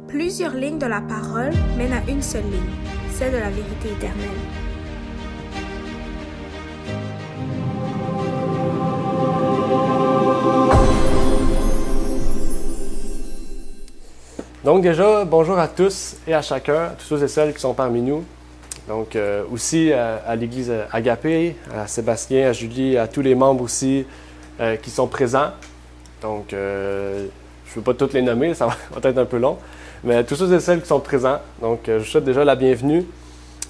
Plusieurs lignes de la parole mènent à une seule ligne, celle de la vérité éternelle. Donc déjà, bonjour à tous et à chacun, à tous ceux et celles qui sont parmi nous. Donc aussi à l'Église Agapé, à Sébastien, à Julie, à tous les membres aussi qui sont présents. Donc je ne veux pas toutes les nommer, ça va être un peu long. Mais tous ceux et celles qui sont présents, donc je vous souhaite déjà la bienvenue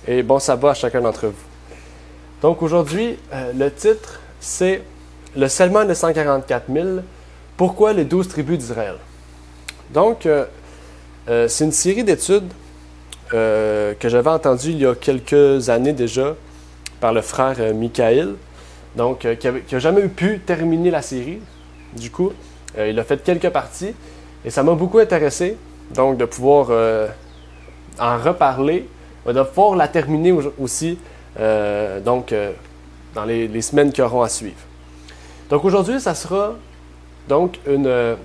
et bon sabbat à chacun d'entre vous. Donc aujourd'hui, le titre c'est « Le Serment de 144 000, pourquoi les 12 tribus d'Israël ?» Donc c'est une série d'études que j'avais entendues il y a quelques années déjà par le frère Michael, donc qui n'a jamais pu terminer la série. Du coup, il a fait quelques parties et ça m'a beaucoup intéressé, donc de pouvoir en reparler, de pouvoir la terminer aussi dans les semaines qui auront à suivre. Donc aujourd'hui, ça sera donc une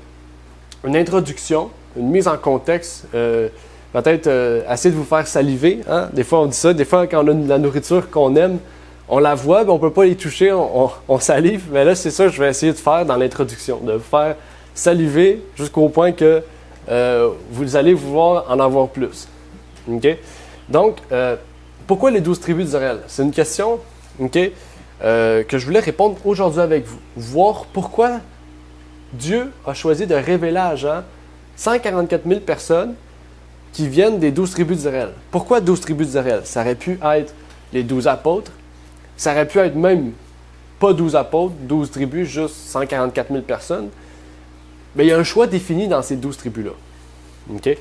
introduction, une mise en contexte, peut-être essayer de vous faire saliver. Hein? Des fois, on dit ça. Des fois, quand on a de la nourriture qu'on aime, on la voit, mais on ne peut pas y toucher, on salive. Mais là, c'est ça que je vais essayer de faire dans l'introduction, de vous faire saliver jusqu'au point que vous allez vouloir en avoir plus. Okay? Donc, pourquoi les 12 tribus d'Israël? C'est une question que je voulais répondre aujourd'hui avec vous. Voir pourquoi Dieu a choisi de révéler à Jean 144 000 personnes qui viennent des 12 tribus d'Israël. Pourquoi 12 tribus d'Israël? Ça aurait pu être les 12 apôtres. Ça aurait pu être même pas 12 apôtres, 12 tribus, juste 144 000 personnes. Mais il y a un choix défini dans ces 12 tribus-là. Okay?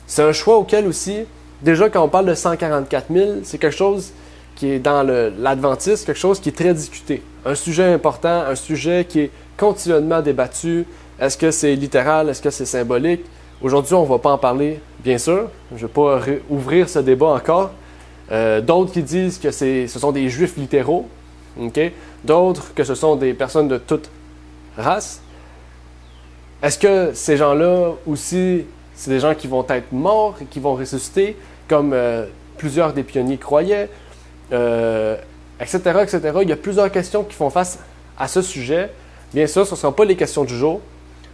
C'est un choix auquel aussi, déjà quand on parle de 144 000, c'est quelque chose qui est dans l'adventisme, quelque chose qui est très discuté. Un sujet important, un sujet qui est continuellement débattu. Est-ce que c'est littéral? Est-ce que c'est symbolique? Aujourd'hui, on ne va pas en parler, bien sûr. Je ne vais pas ouvrir ce débat encore. D'autres qui disent que ce sont des juifs littéraux. Okay? D'autres que ce sont des personnes de toute race. Est-ce que ces gens-là aussi, c'est des gens qui vont être morts et qui vont ressusciter, comme plusieurs des pionniers croyaient, etc., etc. Il y a plusieurs questions qui font face à ce sujet. Bien sûr, ce ne seront pas les questions du jour,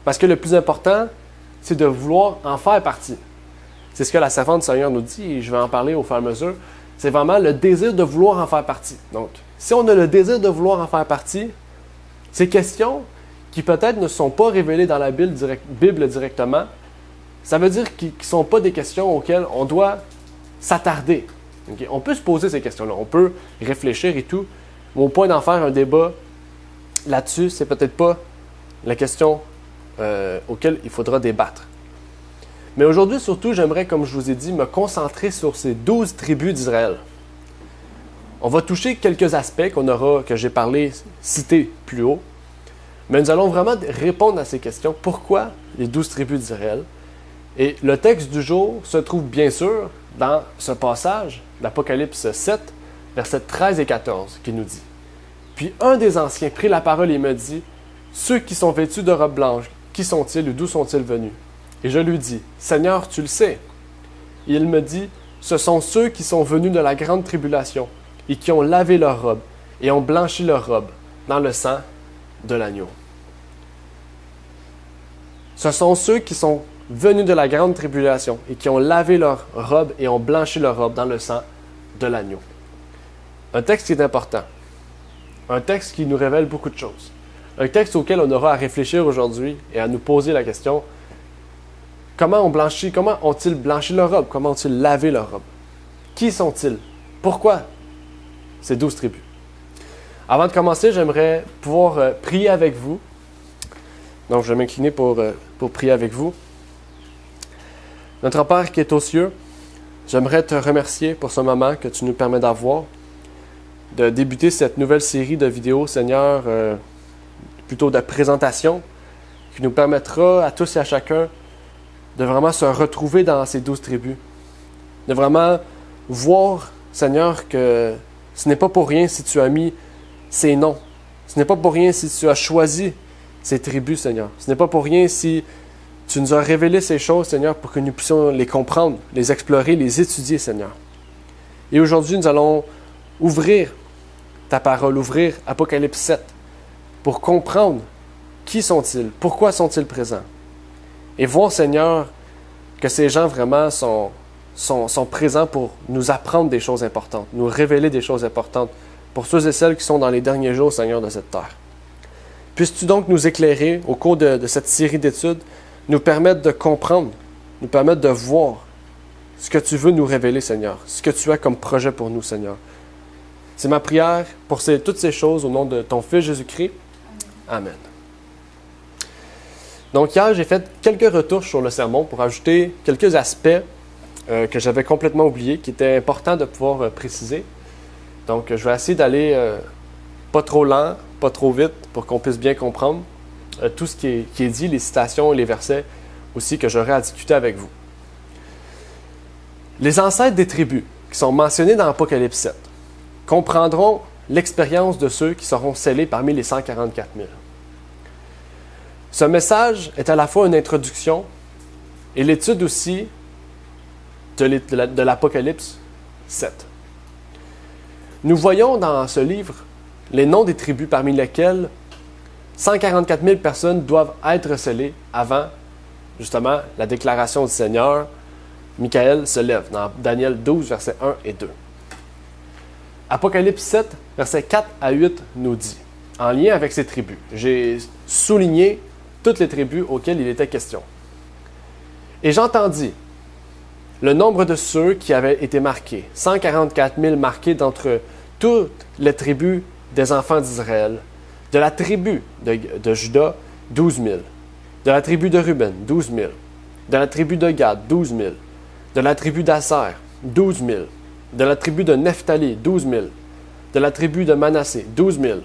parce que le plus important, c'est de vouloir en faire partie. C'est ce que la servante du Seigneur nous dit, et je vais en parler au fur et à mesure. C'est vraiment le désir de vouloir en faire partie. Donc, si on a le désir de vouloir en faire partie, ces questions qui peut-être ne sont pas révélées dans la Bible directement, ça veut dire qu'ils ne sont pas des questions auxquelles on doit s'attarder. Okay? On peut se poser ces questions-là, on peut réfléchir et tout, mais au point d'en faire un débat là-dessus, c'est peut-être pas la question auquel il faudra débattre. Mais aujourd'hui, surtout, j'aimerais, comme je vous ai dit, me concentrer sur ces 12 tribus d'Israël. On va toucher quelques aspects que j'ai cités plus haut, mais nous allons vraiment répondre à ces questions. Pourquoi les 12 tribus d'Israël? Et le texte du jour se trouve bien sûr dans ce passage d'Apocalypse 7, versets 13 et 14, qui nous dit: « Puis un des anciens prit la parole et me dit, « Ceux qui sont vêtus de robes blanches, qui sont-ils ou d'où sont-ils venus? » Et je lui dis, « Seigneur, tu le sais. » Et il me dit, « Ce sont ceux qui sont venus de la grande tribulation et qui ont lavé leurs robes et ont blanchi leurs robes dans le sang de l'agneau. » Ce sont ceux qui sont venus de la grande tribulation et qui ont lavé leurs robes et ont blanchi leurs robes dans le sang de l'agneau. Un texte qui est important. Un texte qui nous révèle beaucoup de choses. Un texte auquel on aura à réfléchir aujourd'hui et à nous poser la question: comment ont-ils blanchi leur robe? Comment ont-ils lavé leur robe? Qui sont-ils? Pourquoi ces 12 tribus? Avant de commencer, j'aimerais pouvoir prier avec vous. Donc, je vais m'incliner pour prier avec vous. Notre Père qui est aux cieux, j'aimerais te remercier pour ce moment que tu nous permets d'avoir, de débuter cette nouvelle série de vidéos, Seigneur, plutôt de présentation, qui nous permettra à tous et à chacun de vraiment se retrouver dans ces 12 tribus. De vraiment voir, Seigneur, que ce n'est pas pour rien si tu as mis ces noms. Ce n'est pas pour rien si tu as choisi ces tribus, Seigneur. Ce n'est pas pour rien si Tu nous as révélé ces choses, Seigneur, pour que nous puissions les comprendre, les explorer, les étudier, Seigneur. Et aujourd'hui, nous allons ouvrir ta parole, ouvrir Apocalypse 7, pour comprendre qui sont-ils, pourquoi sont-ils présents. Et voir, Seigneur, que ces gens vraiment sont présents pour nous apprendre des choses importantes, nous révéler des choses importantes pour ceux et celles qui sont dans les derniers jours, Seigneur, de cette terre. Puisses-tu donc nous éclairer au cours de cette série d'études, nous permettre de comprendre, nous permettre de voir ce que tu veux nous révéler, Seigneur, ce que tu as comme projet pour nous, Seigneur. C'est ma prière pour toutes ces choses au nom de ton Fils Jésus-Christ. Amen. Donc hier, j'ai fait quelques retouches sur le sermon pour ajouter quelques aspects que j'avais complètement oubliés, qui étaient importants de pouvoir préciser. Donc je vais essayer d'aller pas trop lent, pas trop vite, pour qu'on puisse bien comprendre tout ce qui est dit, les citations et les versets aussi que j'aurai à discuter avec vous. Les ancêtres des tribus qui sont mentionnés dans Apocalypse 7 comprendront l'expérience de ceux qui seront scellés parmi les 144 000. Ce message est à la fois une introduction et l'étude aussi de l'Apocalypse 7. Nous voyons dans ce livre les noms des tribus parmi lesquelles 144 000 personnes doivent être scellées avant, justement, la déclaration du Seigneur. Michael se lève dans Daniel 12, versets 1 et 2. Apocalypse 7, versets 4 à 8 nous dit, en lien avec ces tribus, j'ai souligné toutes les tribus auxquelles il était question. Et j'entendis le nombre de ceux qui avaient été marqués, 144 000 marqués d'entre toutes les tribus des enfants d'Israël, de la tribu de Juda, 12 000, de la tribu de Ruben, 12 000, de la tribu de Gad, 12 000, de la tribu d'Aser, 12 000, de la tribu de Nephtali, 12 000, de la tribu de Manassé, 12 000,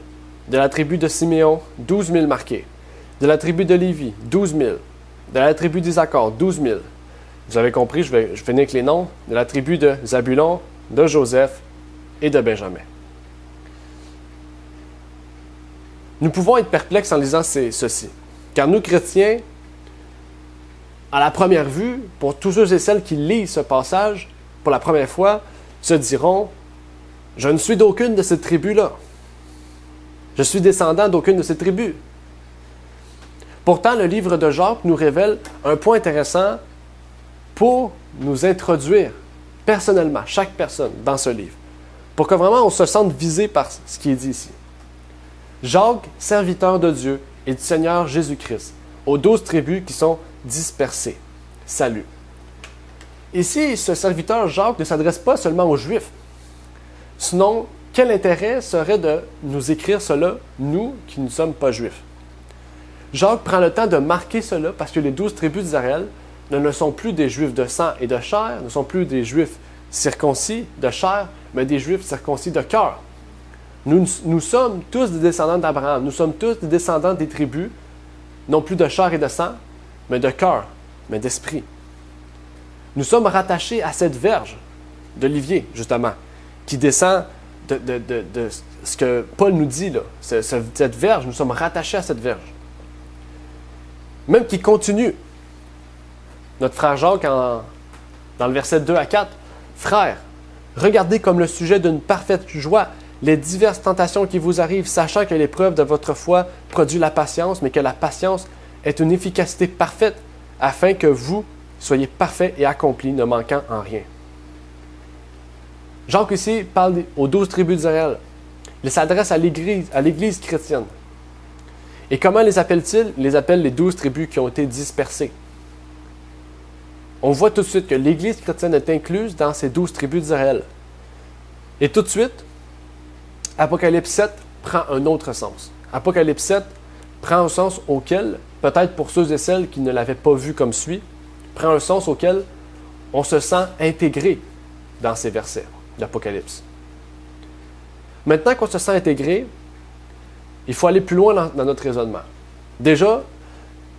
de la tribu de Siméon, 12 000 marqués, de la tribu de Lévi, 12 000, de la tribu d'Isaacar, 12 000. Vous avez compris, je vais finir avec les noms, de la tribu de Zabulon, de Joseph et de Benjamin. Nous pouvons être perplexes en lisant ceci, car nous, chrétiens, à la première vue, pour tous ceux et celles qui lisent ce passage pour la première fois, se diront « Je ne suis d'aucune de ces tribus-là. Je suis descendant d'aucune de ces tribus. » Pourtant, le livre de Jacques nous révèle un point intéressant pour nous introduire personnellement, chaque personne, dans ce livre, pour que vraiment on se sente visé par ce qui est dit ici. Jacques, serviteur de Dieu et du Seigneur Jésus-Christ, aux 12 tribus qui sont dispersées. Salut. Ici, ce serviteur Jacques ne s'adresse pas seulement aux Juifs. Sinon, quel intérêt serait de nous écrire cela, nous qui ne sommes pas Juifs? Jacques prend le temps de marquer cela parce que les 12 tribus d'Israël ne sont plus des Juifs de sang et de chair, ne sont plus des Juifs circoncis de chair, mais des Juifs circoncis de cœur. Nous sommes tous des descendants d'Abraham, nous sommes tous des descendants des tribus, non plus de chair et de sang, mais de cœur, mais d'esprit. Nous sommes rattachés à cette verge d'Olivier, justement, qui descend de ce que Paul nous dit, là. Cette verge, nous sommes rattachés à cette verge. Même qui continue. Notre frère Jacques, dans le verset 2 à 4, « Frères, regardez comme le sujet d'une parfaite joie les diverses tentations qui vous arrivent, sachant que l'épreuve de votre foi produit la patience, mais que la patience est une efficacité parfaite, afin que vous soyez parfaits et accomplis, ne manquant en rien. » Jacques ici parle aux 12 tribus d'Israël. Il s'adresse à l'Église chrétienne. Et comment les appelle-t-il? Il les appelle les 12 tribus qui ont été dispersées. On voit tout de suite que l'Église chrétienne est incluse dans ces 12 tribus d'Israël. Et tout de suite, Apocalypse 7 prend un autre sens. Apocalypse 7 prend un sens auquel, peut-être pour ceux et celles qui ne l'avaient pas vu comme suit, prend un sens auquel on se sent intégré dans ces versets d'Apocalypse. Maintenant qu'on se sent intégré, il faut aller plus loin dans notre raisonnement. Déjà,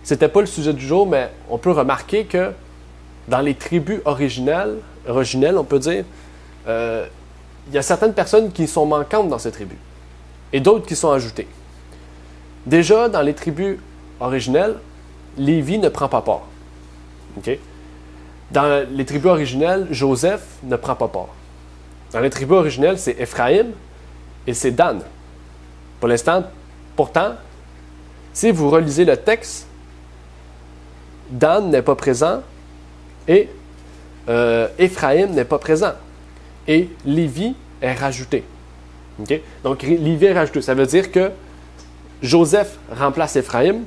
ce n'était pas le sujet du jour, mais on peut remarquer que dans les tribus originelles, on peut dire, il y a certaines personnes qui sont manquantes dans ces tribus et d'autres qui sont ajoutées. Déjà, dans les tribus originelles, Lévi ne prend pas part. Okay? Dans les tribus originelles, Joseph ne prend pas part. Dans les tribus originelles, c'est Éphraïm et c'est Dan. Pour l'instant, pourtant, si vous relisez le texte, Dan n'est pas présent et Éphraïm n'est pas présent. Et Lévi est rajouté. Okay? Donc, Lévi est rajouté. Ça veut dire que Joseph remplace Éphraïm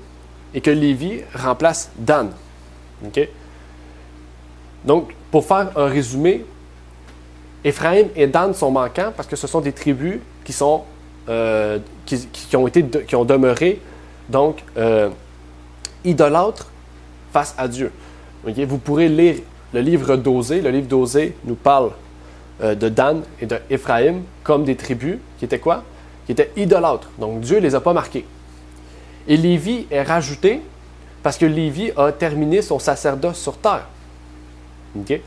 et que Lévi remplace Dan. Okay? Donc, pour faire un résumé, Éphraïm et Dan sont manquants parce que ce sont des tribus qui ont demeuré donc idolâtres face à Dieu. Okay? Vous pourrez lire le livre d'Osée. Le livre d'Osée nous parle de Dan et d'Éphraïm comme des tribus qui étaient quoi? Qui étaient idolâtres. Donc Dieu ne les a pas marqués. Et Lévi est rajouté parce que Lévi a terminé son sacerdoce sur terre. Okay?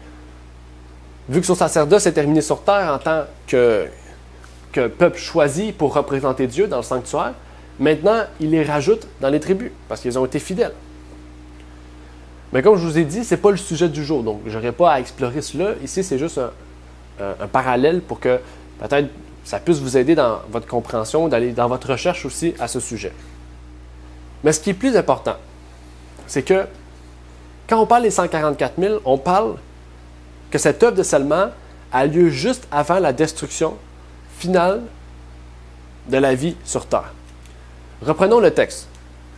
Vu que son sacerdoce est terminé sur terre en tant que peuple choisi pour représenter Dieu dans le sanctuaire, maintenant, il les rajoute dans les tribus parce qu'ils ont été fidèles. Mais comme je vous ai dit, ce n'est pas le sujet du jour, donc je n'aurai pas à explorer cela. Ici, c'est juste un parallèle pour que peut-être ça puisse vous aider dans votre compréhension, d'aller dans votre recherche aussi à ce sujet. Mais ce qui est plus important, c'est que quand on parle des 144 000, on parle que cette œuvre de scellement a lieu juste avant la destruction finale de la vie sur terre. Reprenons le texte.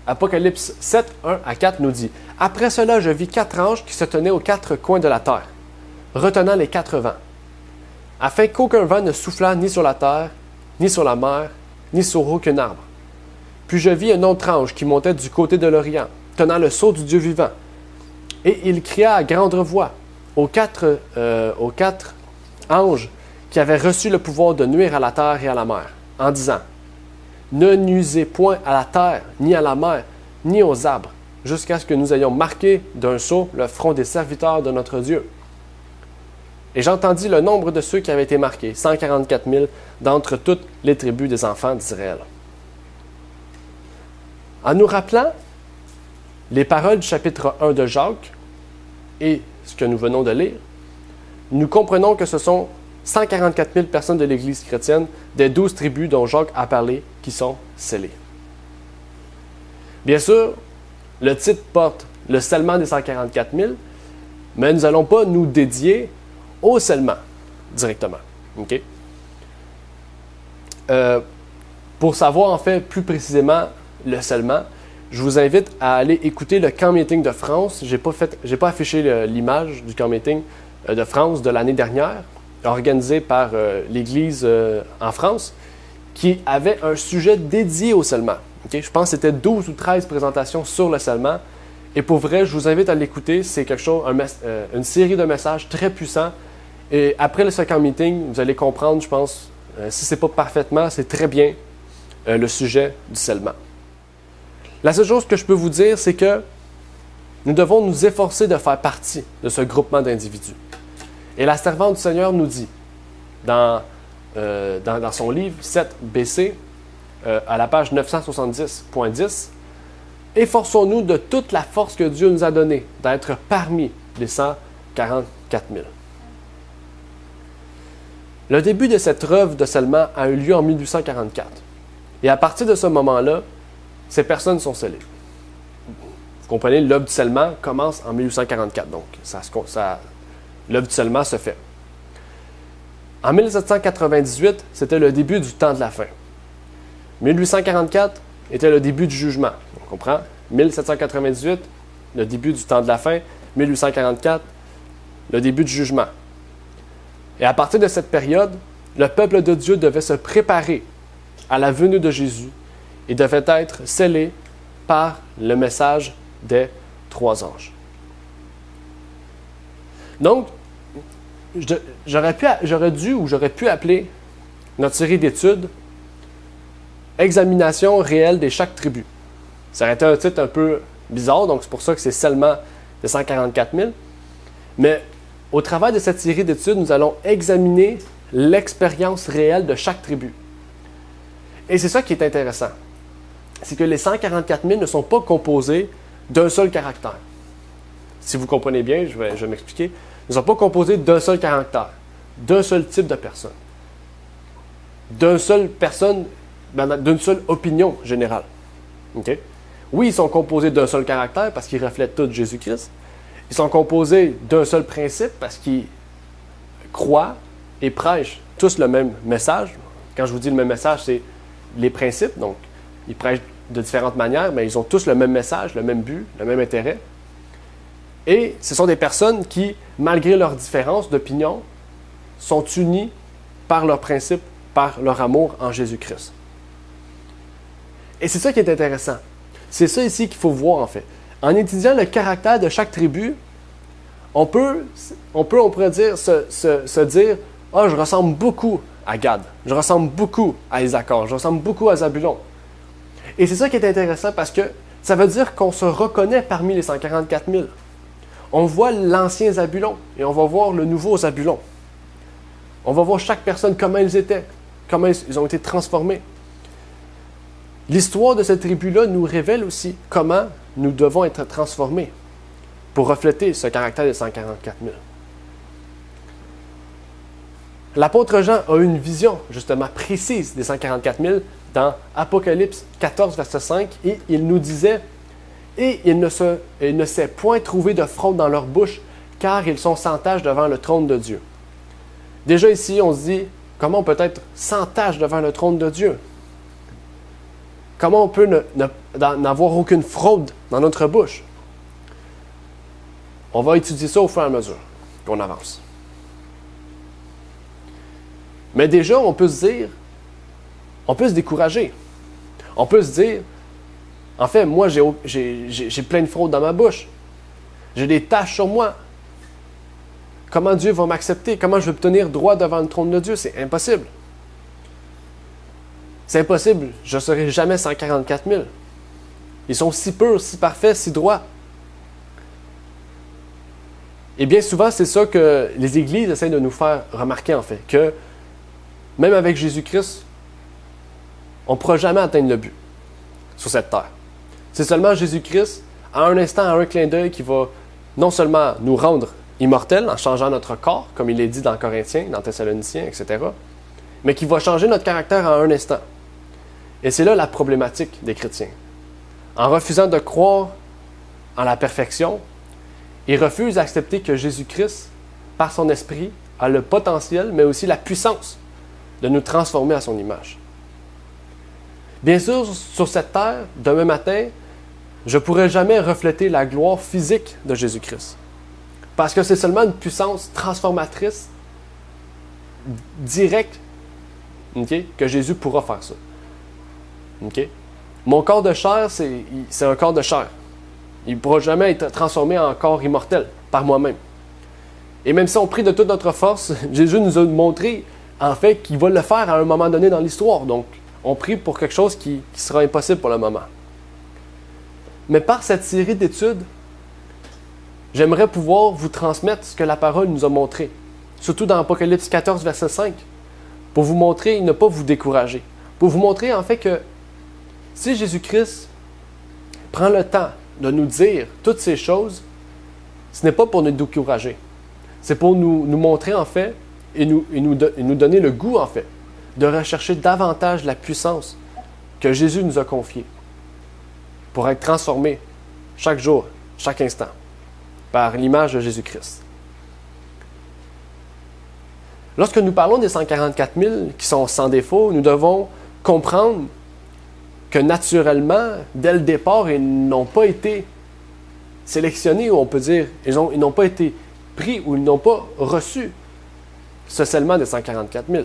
Apocalypse 7, 1 à 4 nous dit « Après cela, je vis 4 anges qui se tenaient aux 4 coins de la terre, retenant les 4 vents, afin qu'aucun vent ne soufflât ni sur la terre, ni sur la mer, ni sur aucun arbre. Puis je vis un autre ange qui montait du côté de l'Orient, tenant le sceau du Dieu vivant. Et il cria à grande voix aux quatre anges qui avaient reçu le pouvoir de nuire à la terre et à la mer, en disant « Ne nuisez point à la terre, ni à la mer, ni aux arbres, jusqu'à ce que nous ayons marqué d'un sceau le front des serviteurs de notre Dieu. » Et j'entendis le nombre de ceux qui avaient été marqués, 144 000 d'entre toutes les tribus des enfants d'Israël. En nous rappelant les paroles du chapitre 1 de Jacques et ce que nous venons de lire, nous comprenons que ce sont 144 000 personnes de l'Église chrétienne des 12 tribus dont Jacques a parlé qui sont scellées. Bien sûr, le titre porte le scellement des 144 000, mais nous n'allons pas nous dédier au scellement directement. Okay? Pour savoir en fait plus précisément le scellement, je vous invite à aller écouter le camp meeting de France. Je n'ai pas affiché l'image du camp meeting de France de l'année dernière, organisé par l'Église en France, qui avait un sujet dédié au scellement. Okay? Je pense que c'était 12 ou 13 présentations sur le scellement. Et pour vrai, je vous invite à l'écouter. C'est quelque chose, une série de messages très puissants. Et après ce camp meeting, vous allez comprendre, je pense, si ce n'est pas parfaitement, c'est très bien le sujet du scellement. La seule chose que je peux vous dire, c'est que nous devons nous efforcer de faire partie de ce groupement d'individus. Et la servante du Seigneur nous dit, dans son livre 7 BC, à la page 970.10, « Efforçons-nous de toute la force que Dieu nous a donnée d'être parmi les 144 000. » Le début de cette œuvre de scellement a eu lieu en 1844. Et à partir de ce moment-là, ces personnes sont scellées. Vous comprenez, l'œuvre du scellement commence en 1844. Donc, l'œuvre du scellement se fait. En 1798, c'était le début du temps de la fin. 1844 était le début du jugement. On comprend? 1798, le début du temps de la fin. 1844, le début du jugement. Et à partir de cette période, le peuple de Dieu devait se préparer à la venue de Jésus et devait être scellé par le message des 3 anges. Donc, j'aurais pu appeler notre série d'études « Examination réelle de chaque tribu ». Ça aurait été un titre un peu bizarre, donc c'est pour ça que c'est seulement de 144 000. Mais au travers de cette série d'études, nous allons examiner l'expérience réelle de chaque tribu. Et c'est ça qui est intéressant. C'est que les 144 000 ne sont pas composés d'un seul caractère. si vous comprenez bien, je vais m'expliquer, ne sont pas composés d'un seul caractère, d'un seul type de personne, d'une seule opinion générale. Okay? Oui, ils sont composés d'un seul caractère parce qu'ils reflètent tous Jésus-Christ. Ils sont composés d'un seul principe parce qu'ils croient et prêchent tous le même message. Quand je vous dis le même message, c'est les principes. Donc, ils prêchent de différentes manières, mais ils ont tous le même message, le même but, le même intérêt. Et ce sont des personnes qui, malgré leurs différences d'opinion, sont unies par leurs principes, par leur amour en Jésus-Christ. Et c'est ça qui est intéressant. C'est ça ici qu'il faut voir, en fait. En étudiant le caractère de chaque tribu, on pourrait dire, se dire « Ah, je ressemble beaucoup à Gad. Je ressemble beaucoup à Issachar. Je ressemble beaucoup à Zabulon. » Et c'est ça qui est intéressant parce que ça veut dire qu'on se reconnaît parmi les 144 000. On voit l'ancien Zabulon et on va voir le nouveau Zabulon. On va voir chaque personne, comment ils étaient, comment ils ont été transformés. L'histoire de cette tribu-là nous révèle aussi comment nous devons être transformés pour refléter ce caractère des 144 000. L'apôtre Jean a une vision, justement, précise des 144 000 dans Apocalypse 14, verset 5, et il nous disait « Et il ne s'est point trouvé de fraude dans leur bouche, car ils sont sans tache devant le trône de Dieu. » Déjà ici, on se dit, comment on peut être sans tache devant le trône de Dieu? Comment on peut n'avoir aucune fraude dans notre bouche? On va étudier ça au fur et à mesure qu'on avance. Mais déjà, on peut se dire, on peut se décourager. On peut se dire, en fait, moi, j'ai plein de fraudes dans ma bouche. J'ai des taches sur moi. Comment Dieu va m'accepter? Comment je vais me tenir droit devant le trône de Dieu? C'est impossible. C'est impossible. Je ne serai jamais 144 000. Ils sont si purs, si parfaits, si droits. Et bien souvent, c'est ça que les églises essaient de nous faire remarquer, en fait, que même avec Jésus-Christ, on ne pourra jamais atteindre le but sur cette terre. C'est seulement Jésus-Christ, à un instant, à un clin d'œil, qui va non seulement nous rendre immortels en changeant notre corps, comme il est dit dans Corinthiens, dans Thessaloniciens, etc., mais qui va changer notre caractère à un instant. Et c'est là la problématique des chrétiens. En refusant de croire en la perfection, ils refusent d'accepter que Jésus-Christ, par son esprit, a le potentiel, mais aussi la puissance de nous transformer à son image. Bien sûr, sur cette terre, demain matin, je ne pourrai jamais refléter la gloire physique de Jésus-Christ. Parce que c'est seulement une puissance transformatrice directe, okay, que Jésus pourra faire ça. Okay? Mon corps de chair, c'est un corps de chair. Il ne pourra jamais être transformé en corps immortel par moi-même. Et même si on prie de toute notre force, Jésus nous a montré, en fait, qu'il va le faire à un moment donné dans l'histoire. Donc, on prie pour quelque chose qui sera impossible pour le moment. Mais par cette série d'études, j'aimerais pouvoir vous transmettre ce que la parole nous a montré. Surtout dans Apocalypse 14, verset 5. Pour vous montrer et ne pas vous décourager. Pour vous montrer, en fait, que si Jésus-Christ prend le temps de nous dire toutes ces choses, ce n'est pas pour nous décourager. C'est pour nous montrer, en fait, et nous donner le goût, en fait, de rechercher davantage la puissance que Jésus nous a confiée pour être transformés chaque jour, chaque instant, par l'image de Jésus-Christ. Lorsque nous parlons des 144 000 qui sont sans défaut, nous devons comprendre que naturellement, dès le départ, ils n'ont pas été sélectionnés, ou on peut dire, ils n'ont pas été pris ou ils n'ont pas reçu ce scellement des 144 000.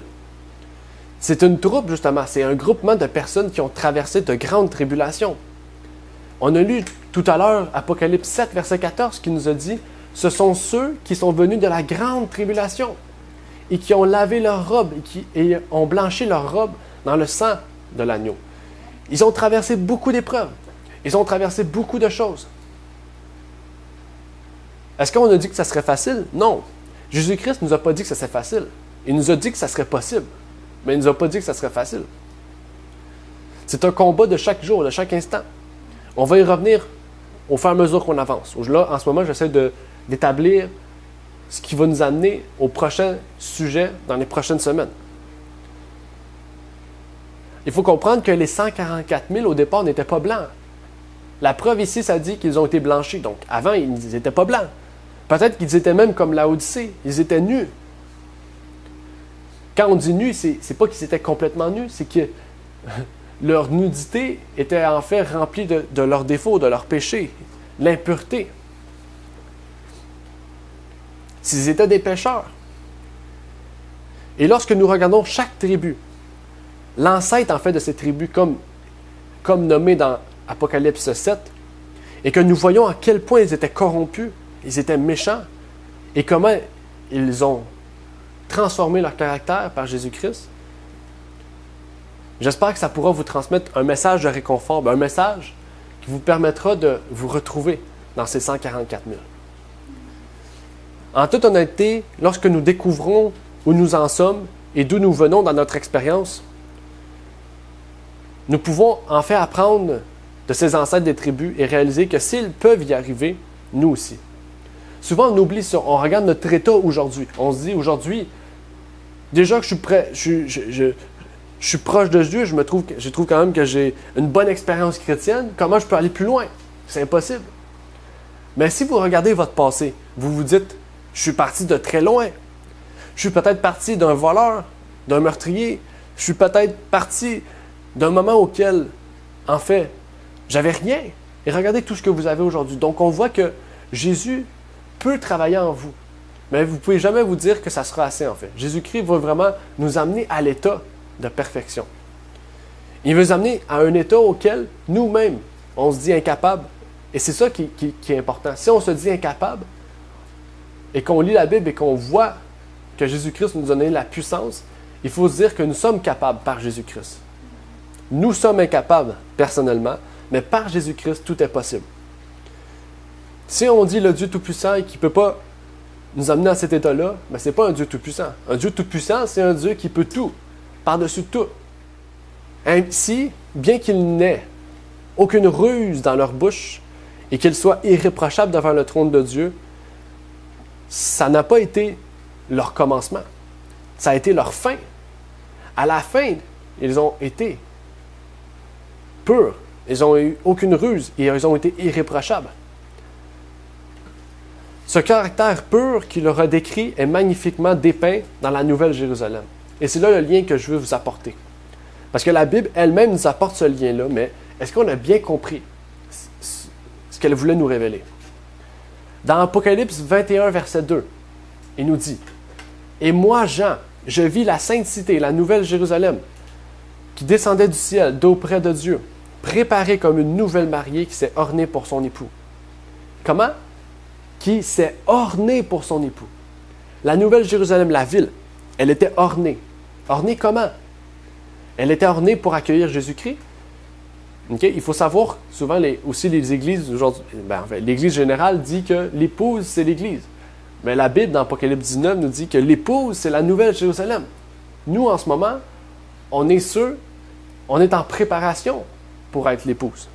C'est une troupe, justement, c'est un groupement de personnes qui ont traversé de grandes tribulations. On a lu tout à l'heure Apocalypse 7, verset 14, qui nous a dit « Ce sont ceux qui sont venus de la grande tribulation et qui ont lavé leurs robes et ont blanchi leurs robes dans le sang de l'agneau. » Ils ont traversé beaucoup d'épreuves. Ils ont traversé beaucoup de choses. Est-ce qu'on a dit que ça serait facile? Non. Jésus-Christ ne nous a pas dit que ça serait facile. Il nous a dit que ça serait possible. Mais il ne nous a pas dit que ça serait facile. C'est un combat de chaque jour, de chaque instant. On va y revenir au fur et à mesure qu'on avance. Là, en ce moment, j'essaie d'établir ce qui va nous amener au prochain sujet dans les prochaines semaines. Il faut comprendre que les 144 000 au départ n'étaient pas blancs. La preuve ici, ça dit qu'ils ont été blanchis. Donc, avant, ils n'étaient pas blancs. Peut-être qu'ils étaient même comme la Odyssée. Ils étaient nus. Quand on dit nus, c'est pas qu'ils étaient complètement nus, c'est que leur nudité était en fait remplie de leurs défauts, de leurs péchés, l'impureté. S'ils étaient des pécheurs. Et lorsque nous regardons chaque tribu, l'ancêtre en fait de ces tribus, comme nommé dans Apocalypse 7, et que nous voyons à quel point ils étaient corrompus, ils étaient méchants, et comment ils ont transformé leur caractère par Jésus-Christ. J'espère que ça pourra vous transmettre un message de réconfort, un message qui vous permettra de vous retrouver dans ces 144 000. En toute honnêteté, lorsque nous découvrons où nous en sommes et d'où nous venons dans notre expérience, nous pouvons en fait apprendre de ces ancêtres des tribus et réaliser que s'ils peuvent y arriver, nous aussi. Souvent, on oublie ça. On regarde notre état aujourd'hui. On se dit aujourd'hui, déjà que je suis prêt, je suis proche de Dieu, je trouve quand même que j'ai une bonne expérience chrétienne. Comment je peux aller plus loin? C'est impossible. Mais si vous regardez votre passé, vous vous dites, je suis parti de très loin. Je suis peut-être parti d'un voleur, d'un meurtrier. Je suis peut-être parti d'un moment auquel, en fait, j'avais rien. Et regardez tout ce que vous avez aujourd'hui. Donc, on voit que Jésus peut travailler en vous. Mais vous ne pouvez jamais vous dire que ça sera assez, en fait. Jésus-Christ veut vraiment nous amener à l'état de perfection. Il veut nous amener à un état auquel nous-mêmes, on se dit incapable. Et c'est ça qui est important. Si on se dit incapable et qu'on lit la Bible et qu'on voit que Jésus-Christ nous a donné la puissance, il faut se dire que nous sommes capables par Jésus-Christ. Nous sommes incapables personnellement, mais par Jésus-Christ, tout est possible. Si on dit le Dieu Tout-Puissant et qu'il ne peut pas nous amener à cet état-là, ce n'est pas un Dieu Tout-Puissant. Un Dieu Tout-Puissant, c'est un Dieu qui peut tout, par-dessus tout. Ainsi, bien qu'il n'ait aucune ruse dans leur bouche et qu'ils soient irréprochables devant le trône de Dieu, ça n'a pas été leur commencement. Ça a été leur fin. À la fin, ils ont été purs. Ils n'ont eu aucune ruse et ils ont été irréprochables. Ce caractère pur qui leur a décrit est magnifiquement dépeint dans la Nouvelle Jérusalem. Et c'est là le lien que je veux vous apporter. Parce que la Bible elle-même nous apporte ce lien-là, mais est-ce qu'on a bien compris ce qu'elle voulait nous révéler? Dans Apocalypse 21, verset 2, il nous dit « Et moi, Jean, je vis la sainte cité, la Nouvelle Jérusalem, qui descendait du ciel, d'auprès de Dieu, préparée comme une nouvelle mariée qui s'est ornée pour son époux. » Comment? Qui s'est ornée pour son époux. La Nouvelle Jérusalem, la ville, elle était ornée. Ornée comment? Elle était ornée pour accueillir Jésus-Christ. Okay? Il faut savoir, souvent aussi les églises aujourd'hui, l'Église générale dit que l'épouse, c'est l'Église. Mais la Bible, dans Apocalypse 19, nous dit que l'épouse, c'est la Nouvelle Jérusalem. Nous, en ce moment, on est en préparation pour être l'épouse.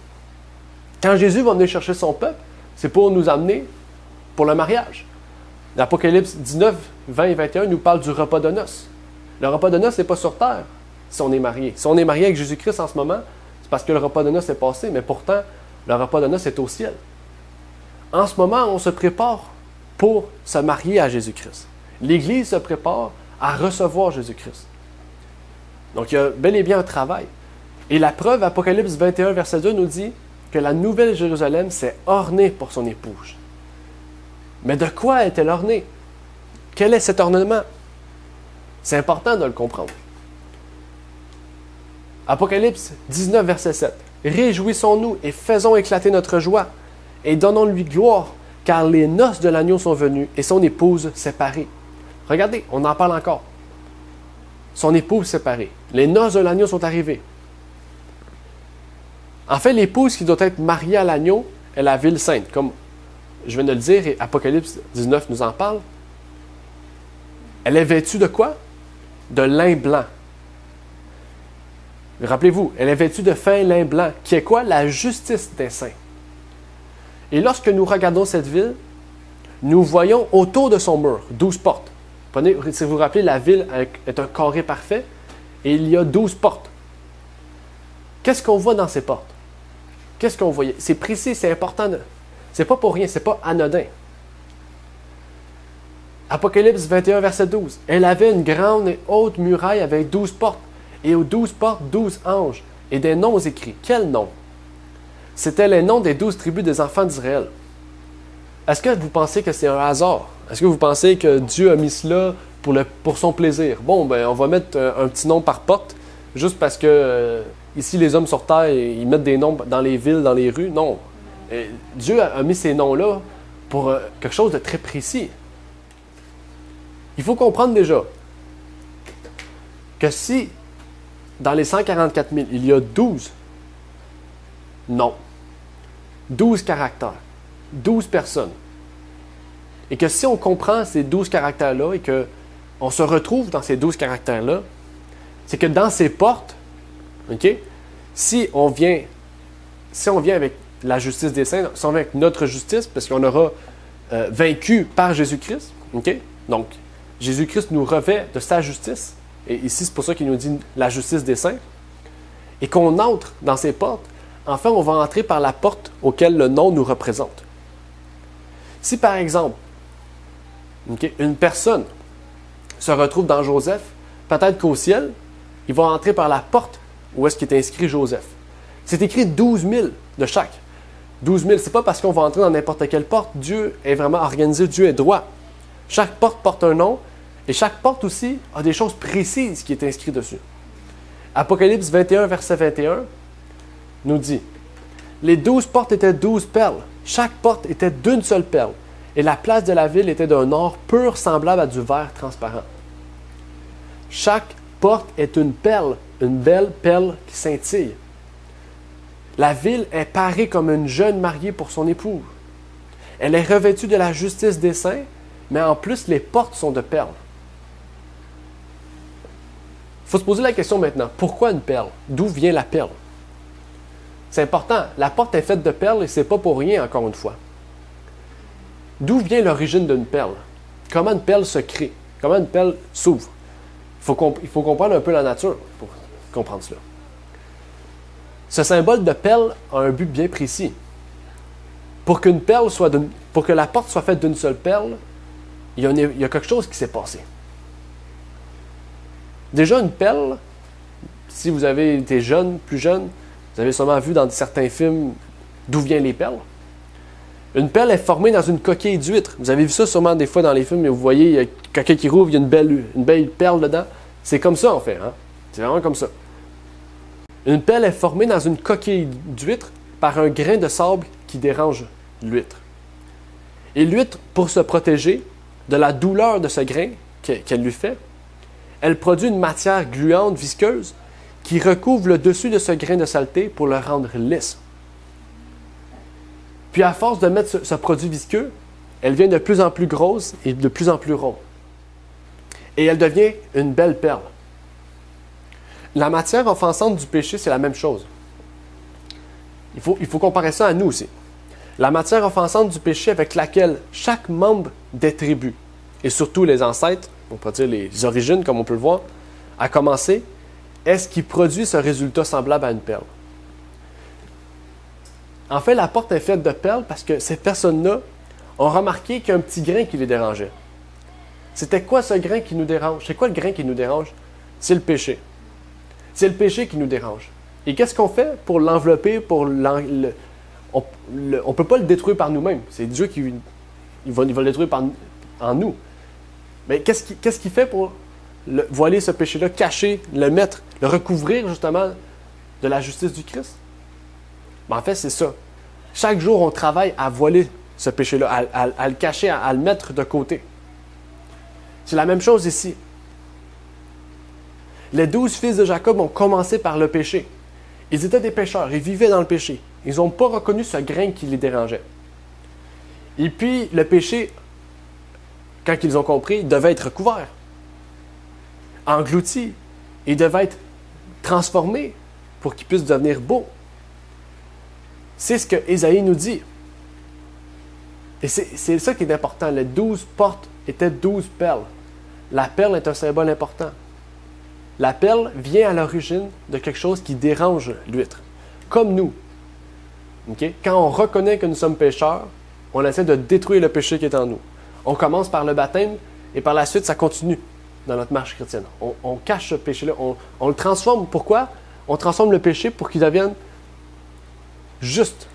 Quand Jésus va venir chercher son peuple, c'est pour nous amener pour le mariage. L'Apocalypse 19, 20 et 21 nous parle du repas de noces. Le repas de noces n'est pas sur terre si on est marié. Si on est marié avec Jésus-Christ en ce moment, c'est parce que le repas de noces est passé, mais pourtant, le repas de noces est au ciel. En ce moment, on se prépare pour se marier à Jésus-Christ. L'Église se prépare à recevoir Jésus-Christ. Donc, il y a bel et bien un travail. Et la preuve, Apocalypse 21, verset 2, nous dit que la Nouvelle Jérusalem s'est ornée pour son épouse. Mais de quoi est-elle ornée? Quel est cet ornement? C'est important de le comprendre. Apocalypse 19, verset 7. « Réjouissons-nous et faisons éclater notre joie, et donnons-lui gloire, car les noces de l'agneau sont venues, et son épouse séparée. » Regardez, on en parle encore. Son épouse séparée. Les noces de l'agneau sont arrivées. En fait, l'épouse qui doit être mariée à l'agneau est la ville sainte, comme je viens de le dire, et Apocalypse 19 nous en parle. Elle est vêtue de quoi? De lin blanc. Rappelez-vous, elle est vêtue de fin lin blanc, qui est quoi? La justice des saints. Et lorsque nous regardons cette ville, nous voyons autour de son mur 12 portes. Si vous vous rappelez, la ville est un carré parfait et il y a 12 portes. Qu'est-ce qu'on voit dans ces portes? Qu'est-ce qu'on voyait? C'est précis, c'est important. C'est pas pour rien, c'est pas anodin. Apocalypse 21, verset 12. Elle avait une grande et haute muraille avec 12 portes, et aux 12 portes, 12 anges, et des noms écrits. Quels noms? C'étaient les noms des 12 tribus des enfants d'Israël. Est-ce que vous pensez que c'est un hasard? Est-ce que vous pensez que Dieu a mis cela pour son plaisir? Bon, ben, on va mettre un petit nom par porte, juste parce que ici, les hommes sur terre, ils mettent des noms dans les villes, dans les rues. Non. Dieu a mis ces noms-là pour quelque chose de très précis. Il faut comprendre déjà que si, dans les 144 000, il y a 12 noms, 12 caractères, 12 personnes, et que si on comprend ces 12 caractères-là et qu'on se retrouve dans ces 12 caractères-là, c'est que dans ces portes, OK, si on vient avec la justice des saints, si on vient avec notre justice, parce qu'on aura vaincu par Jésus-Christ, OK, donc Jésus-Christ nous revêt de sa justice, et ici c'est pour ça qu'il nous dit la justice des saints, et qu'on entre dans ces portes, enfin on va entrer par la porte auquel le nom nous représente. Si par exemple, OK, une personne se retrouve dans Joseph, peut-être qu'au ciel, il va entrer par la porte où est-ce qu'il est inscrit Joseph. C'est écrit 12 000 de chaque. 12 000, c'est pas parce qu'on va entrer dans n'importe quelle porte. Dieu est vraiment organisé, Dieu est droit. Chaque porte porte un nom, et chaque porte aussi a des choses précises qui est inscrit dessus. Apocalypse 21, verset 21, nous dit « Les 12 portes étaient 12 perles. Chaque porte était d'une seule perle, et la place de la ville était d'un or pur semblable à du verre transparent. Chaque porte est une perle, une belle perle qui scintille. La ville est parée comme une jeune mariée pour son époux. Elle est revêtue de la justice des saints, mais en plus, les portes sont de perles. » Il faut se poser la question maintenant, pourquoi une perle? D'où vient la perle? C'est important, la porte est faite de perles et ce n'est pas pour rien, encore une fois. D'où vient l'origine d'une perle? Comment une perle se crée? Comment une perle s'ouvre? Il faut comprendre un peu la nature pour comprendre cela. Ce symbole de perle a un but bien précis. Pour que la porte soit faite d'une seule perle, il y a quelque chose qui s'est passé. Déjà, une perle, si vous avez été jeune, plus jeune, vous avez sûrement vu dans certains films d'où viennent les perles. Une perle est formée dans une coquille d'huître. Vous avez vu ça sûrement des fois dans les films, mais vous voyez, il y a quelqu'un qui rouvre, il y a une belle perle dedans. C'est comme ça, en fait. Hein? C'est vraiment comme ça. Une perle est formée dans une coquille d'huître par un grain de sable qui dérange l'huître. Et l'huître, pour se protéger de la douleur de ce grain qu'elle lui fait, elle produit une matière gluante, visqueuse, qui recouvre le dessus de ce grain de saleté pour le rendre lisse. Puis à force de mettre ce produit visqueux, elle devient de plus en plus grosse et de plus en plus ronde. Et elle devient une belle perle. La matière offensante du péché, c'est la même chose. Il faut comparer ça à nous aussi. La matière offensante du péché avec laquelle chaque membre des tribus, et surtout les ancêtres, on peut dire les origines comme on peut le voir, a commencé, est ce qui produit ce résultat semblable à une perle. En fait, la porte est faite de perles parce que ces personnes-là ont remarqué qu'il y a un petit grain qui les dérangeait. C'était quoi ce grain qui nous dérange? C'est quoi le grain qui nous dérange? C'est le péché. C'est le péché qui nous dérange. Et qu'est-ce qu'on fait pour l'envelopper, on ne peut pas le détruire par nous-mêmes. C'est Dieu qui va le détruire en nous. Mais qu'est-ce qu'il fait pour voiler ce péché-là, cacher, le mettre, le recouvrir justement de la justice du Christ? Ben, en fait, c'est ça. Chaque jour, on travaille à voiler ce péché-là, à le cacher, à le mettre de côté. C'est la même chose ici. Les 12 fils de Jacob ont commencé par le péché. Ils étaient des pécheurs, ils vivaient dans le péché. Ils n'ont pas reconnu ce grain qui les dérangeait. Et puis, le péché, quand ils ont compris, devait être couvert, englouti. Il devait être transformé pour qu'il puisse devenir beau. C'est ce que Ésaïe nous dit. Et c'est ça qui est important. Les 12 portes étaient 12 perles. La perle est un symbole important. La perle vient à l'origine de quelque chose qui dérange l'huître. Comme nous. Okay? Quand on reconnaît que nous sommes pécheurs, on essaie de détruire le péché qui est en nous. On commence par le baptême et par la suite, ça continue dans notre marche chrétienne. On cache ce péché-là. On le transforme. Pourquoi? On transforme le péché pour qu'il devienne juste.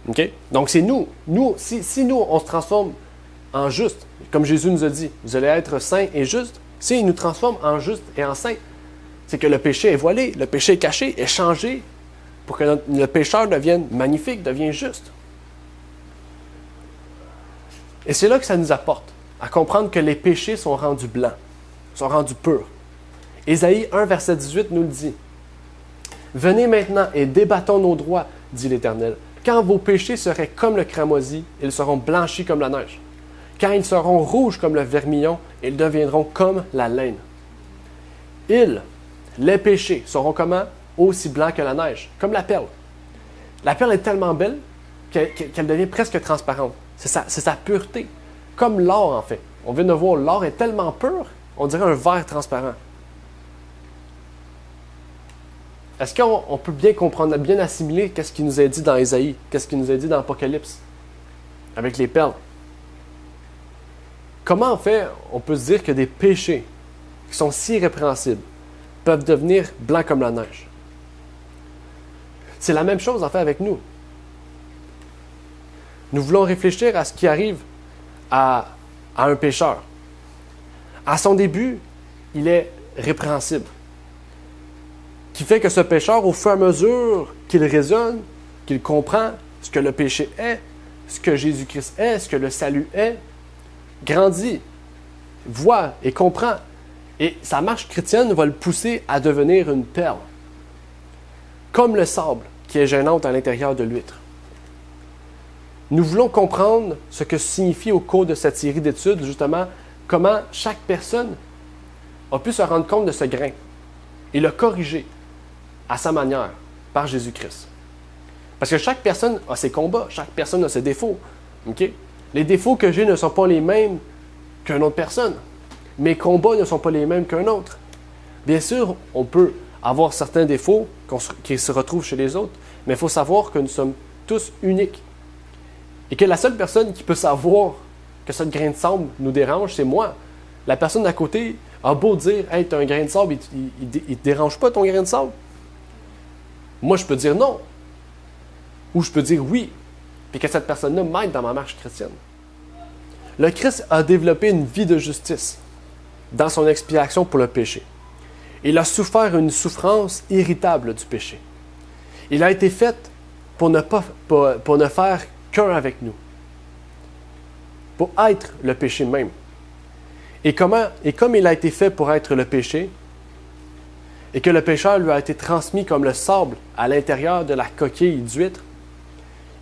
Okay? Donc, c'est nous. Si nous, on se transforme en juste, comme Jésus nous a dit, vous allez être saints et justes, s'il nous transforme en juste et en saint, c'est que le péché est voilé, le péché est caché, est changé pour que le pécheur devienne magnifique, devienne juste. Et c'est là que ça nous apporte, à comprendre que les péchés sont rendus blancs, sont rendus purs. Ésaïe 1, verset 18 nous le dit. « Venez maintenant et débattons nos droits, dit l'Éternel. Quand vos péchés seraient comme le cramoisi, ils seront blanchis comme la neige. Quand ils seront rouges comme le vermillon, ils deviendront comme la laine. Les péchés, seront comment? Aussi blancs que la neige, comme la perle. La perle est tellement belle qu'elle devient presque transparente. C'est sa pureté. Comme l'or, en fait. On vient de voir, l'or est tellement pur, on dirait un verre transparent. Est-ce qu'on peut bien comprendre, bien assimiler qu'est-ce qui nous est dit dans Ésaïe, qu'est-ce qui nous est dit dans Apocalypse, avec les perles? Comment, en fait, on peut se dire que des péchés qui sont si répréhensibles peuvent devenir blancs comme la neige? C'est la même chose, en fait, avec nous. Nous voulons réfléchir à ce qui arrive à un pécheur. À son début, il est répréhensible. Qui fait que ce pécheur, au fur et à mesure qu'il raisonne, qu'il comprend ce que le péché est, ce que Jésus-Christ est, ce que le salut est, grandit, voit et comprend. Et sa marche chrétienne va le pousser à devenir une perle. Comme le sable qui est gênant à l'intérieur de l'huître. Nous voulons comprendre ce que signifie au cours de cette série d'études, justement, comment chaque personne a pu se rendre compte de ce grain et le corriger à sa manière, par Jésus-Christ. Parce que chaque personne a ses combats, chaque personne a ses défauts. Okay? Les défauts que j'ai ne sont pas les mêmes qu'une autre personne. Mes combats ne sont pas les mêmes qu'un autre. Bien sûr, on peut avoir certains défauts qui se retrouvent chez les autres, mais il faut savoir que nous sommes tous uniques. Et que la seule personne qui peut savoir que ce grain de sable nous dérange, c'est moi. La personne d'à côté a beau dire « Hey, tu as un grain de sable, il ne te dérange pas ton grain de sable? » Moi, je peux dire non. Ou je peux dire oui. Puis que cette personne-là m'aide dans ma marche chrétienne. Le Christ a développé une vie de justice dans son expiation pour le péché. Il a souffert une souffrance irritable du péché. Il a été fait pour ne faire qu'un avec nous. Pour être le péché même. Et comme il a été fait pour être le péché, et que le pécheur lui a été transmis comme le sable à l'intérieur de la coquille d'huître,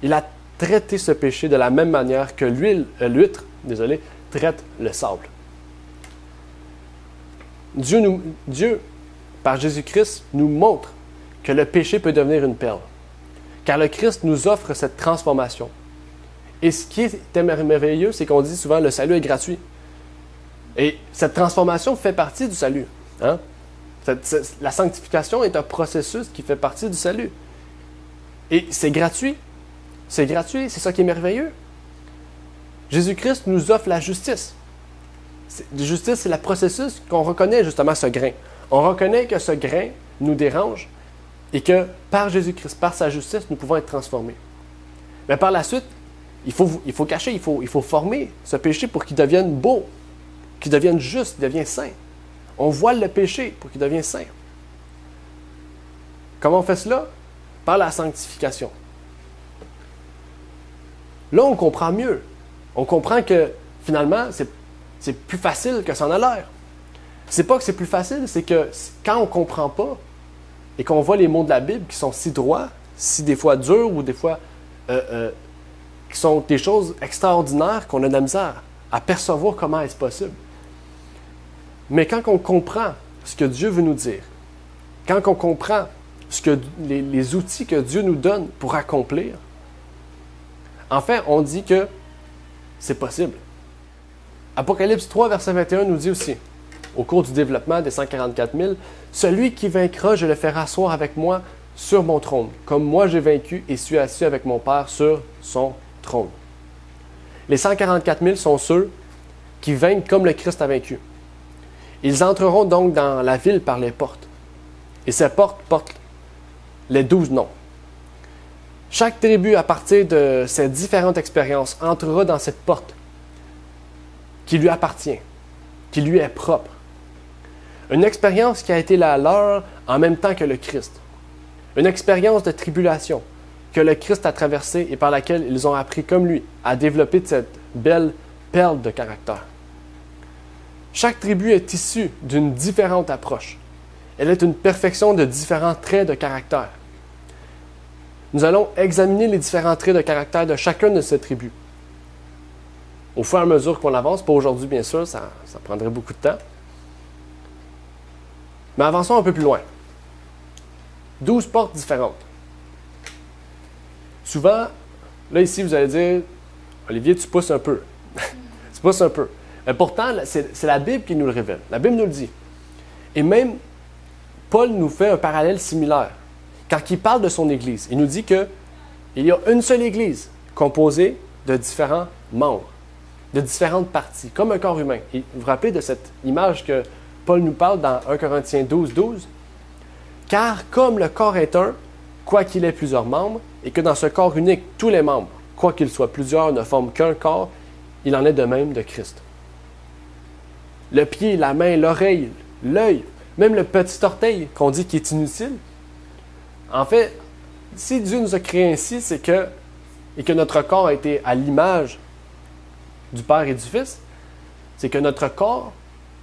il a traité ce péché de la même manière que l'huître traite le sable. Dieu, par Jésus-Christ, nous montre que le péché peut devenir une perle. Car le Christ nous offre cette transformation. Et ce qui est merveilleux, c'est qu'on dit souvent le salut est gratuit. Et cette transformation fait partie du salut. Hein? La sanctification est un processus qui fait partie du salut. Et c'est gratuit. C'est gratuit, c'est ça qui est merveilleux. Jésus-Christ nous offre la justice. La justice, c'est le processus qu'on reconnaît justement ce grain. On reconnaît que ce grain nous dérange et que par Jésus-Christ, par sa justice, nous pouvons être transformés. Mais par la suite, il faut cacher, il faut former ce péché pour qu'il devienne beau, qu'il devienne juste, qu'il devienne saint. On voile le péché pour qu'il devienne saint. Comment on fait cela? Par la sanctification. Là, on comprend mieux. On comprend que finalement, c'est plus facile que ça en a l'air. C'est pas que c'est plus facile, c'est que quand on ne comprend pas et qu'on voit les mots de la Bible qui sont si droits, si des fois durs ou des fois qui sont des choses extraordinaires qu'on a de la misère à percevoir comment est-ce possible. Mais quand on comprend ce que Dieu veut nous dire, quand on comprend les outils que Dieu nous donne pour accomplir, En fait, on dit que c'est possible. Apocalypse 3, verset 21 nous dit aussi, au cours du développement des 144 000, « Celui qui vaincra, je le ferai asseoir avec moi sur mon trône, comme moi j'ai vaincu et suis assis avec mon Père sur son trône. » Les 144 000 sont ceux qui vainquent comme le Christ a vaincu. Ils entreront donc dans la ville par les portes. Et ces portes portent les 12 noms. Chaque tribu, à partir de ces différentes expériences, entrera dans cette porte qui lui appartient, qui lui est propre. Une expérience qui a été la leur en même temps que le Christ. Une expérience de tribulation que le Christ a traversée et par laquelle ils ont appris comme lui à développer cette belle perle de caractère. Chaque tribu est issue d'une différente approche. Elle est une perfection de différents traits de caractère. Nous allons examiner les différents traits de caractère de chacune de ces tribus. Au fur et à mesure qu'on avance, pas aujourd'hui bien sûr, ça prendrait beaucoup de temps. Mais avançons un peu plus loin. 12 portes différentes. Souvent, là ici, vous allez dire, Olivier, tu pousses un peu. Tu pousses un peu. Mais pourtant, c'est la Bible qui nous le révèle. La Bible nous le dit. Et même, Paul nous fait un parallèle similaire. Quand il parle de son Église, il nous dit qu'il y a une seule Église composée de différents membres, de différentes parties, comme un corps humain. Et vous vous rappelez de cette image que Paul nous parle dans 1 Corinthiens 12, 12? « Car comme le corps est un, quoiqu'il ait plusieurs membres, et que dans ce corps unique, tous les membres, quoiqu'ils soient plusieurs, ne forment qu'un corps, il en est de même de Christ. » Le pied, la main, l'oreille, l'œil, même le petit orteil qu'on dit qui est inutile. En fait, si Dieu nous a créés ainsi, c'est que, et que notre corps a été à l'image du Père et du Fils, c'est que notre corps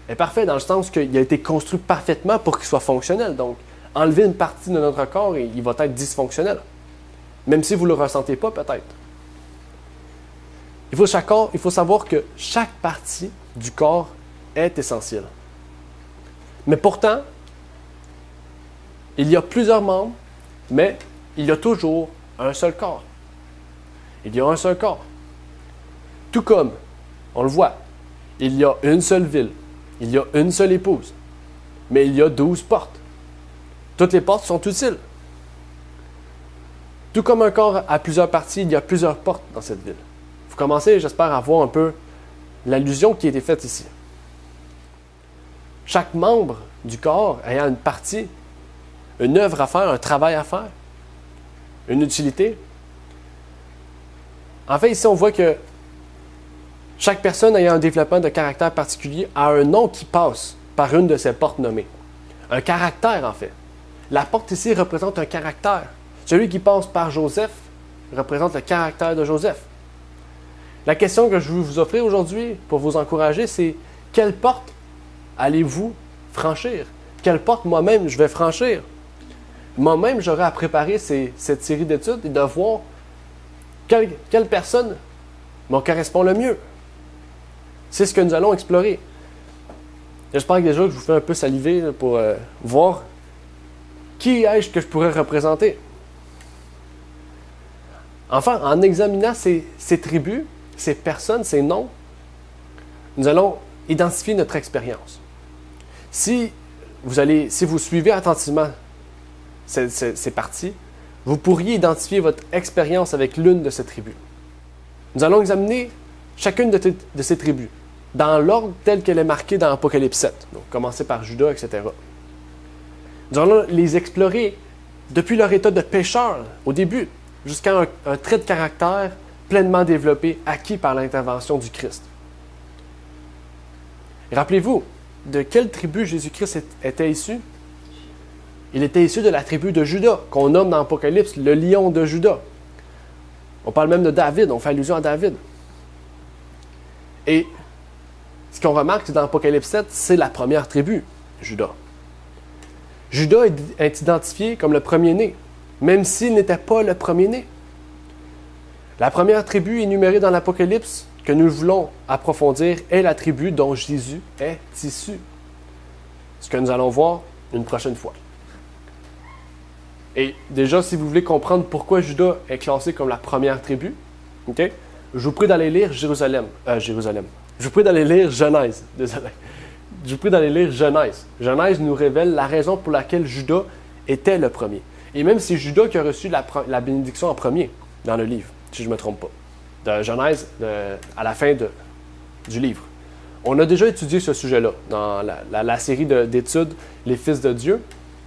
est parfait dans le sens qu'il a été construit parfaitement pour qu'il soit fonctionnel. Donc, enlever une partie de notre corps, il va être dysfonctionnel. Même si vous ne le ressentez pas, peut-être. Il faut savoir que chaque partie du corps est essentielle. Mais pourtant, il y a plusieurs membres, mais il y a toujours un seul corps. Il y a un seul corps. Tout comme, on le voit, il y a une seule ville, il y a une seule épouse, mais il y a 12 portes. Toutes les portes sont utiles. Tout comme un corps a plusieurs parties, il y a plusieurs portes dans cette ville. Vous commencez, j'espère, à voir un peu l'allusion qui a été faite ici. Chaque membre du corps ayant une partie, une œuvre à faire, un travail à faire, une utilité. En fait, ici, on voit que chaque personne ayant un développement de caractère particulier a un nom qui passe par une de ces portes nommées. Un caractère, en fait. La porte ici représente un caractère. Celui qui passe par Joseph représente le caractère de Joseph. La question que je veux vous offrir aujourd'hui pour vous encourager, c'est quelle porte allez-vous franchir? Quelle porte moi-même je vais franchir? Moi-même, j'aurai à préparer cette série d'études et de voir quelle personne me correspond le mieux. C'est ce que nous allons explorer. J'espère que déjà que je vous fais un peu saliver là, pour voir qui est-ce que je pourrais représenter. Enfin, en examinant ces tribus, ces personnes, ces noms, nous allons identifier notre expérience. Si vous suivez attentivement ces parties, vous pourriez identifier votre expérience avec l'une de ces tribus. Nous allons examiner chacune de ces tribus, dans l'ordre tel qu'elle est marquée dans Apocalypse 7. Donc, commencer par Judas, etc. Nous allons les explorer depuis leur état de pécheur au début, jusqu'à un trait de caractère pleinement développé, acquis par l'intervention du Christ. Rappelez-vous, de quelle tribu Jésus-Christ était issu? Il était issu de la tribu de Judas, qu'on nomme dans Apocalypse le lion de Judas. On parle même de David, on fait allusion à David. Et ce qu'on remarque dans Apocalypse 7, c'est la première tribu, Judas. Judas est identifié comme le premier-né, même s'il n'était pas le premier-né. La première tribu énumérée dans l'Apocalypse que nous voulons approfondir est la tribu dont Jésus est issu. Ce que nous allons voir une prochaine fois. Et déjà, si vous voulez comprendre pourquoi Judas est classé comme la première tribu, OK? Je vous prie d'aller lire Jérusalem. Je vous prie d'aller lire Genèse. Désolé. Je vous prie d'aller lire Genèse. Genèse nous révèle la raison pour laquelle Judas était le premier. Et même c'est Judas qui a reçu la bénédiction en premier dans le livre, si je ne me trompe pas. De Genèse à la fin du livre. On a déjà étudié ce sujet-là dans la série d'études Les Fils de Dieu.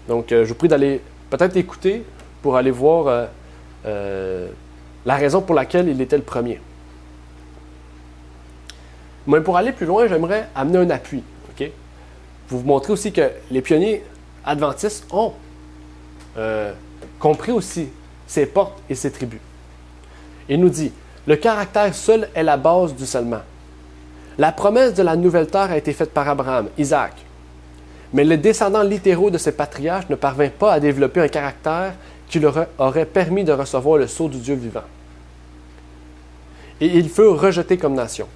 Donc, je vous prie d'aller peut-être écouter pour aller voir la raison pour laquelle il était le premier. Mais pour aller plus loin, j'aimerais amener un appui. Okay? Pour vous montrer aussi que les pionniers adventistes ont compris aussi ses portes et ses tribus. Il nous dit, le caractère seul est la base du scellement. La promesse de la nouvelle terre a été faite par Abraham, Isaac. Mais les descendants littéraux de ces patriarches ne parvinrent pas à développer un caractère qui leur aurait permis de recevoir le sceau du Dieu vivant. Et ils furent rejetés comme nation.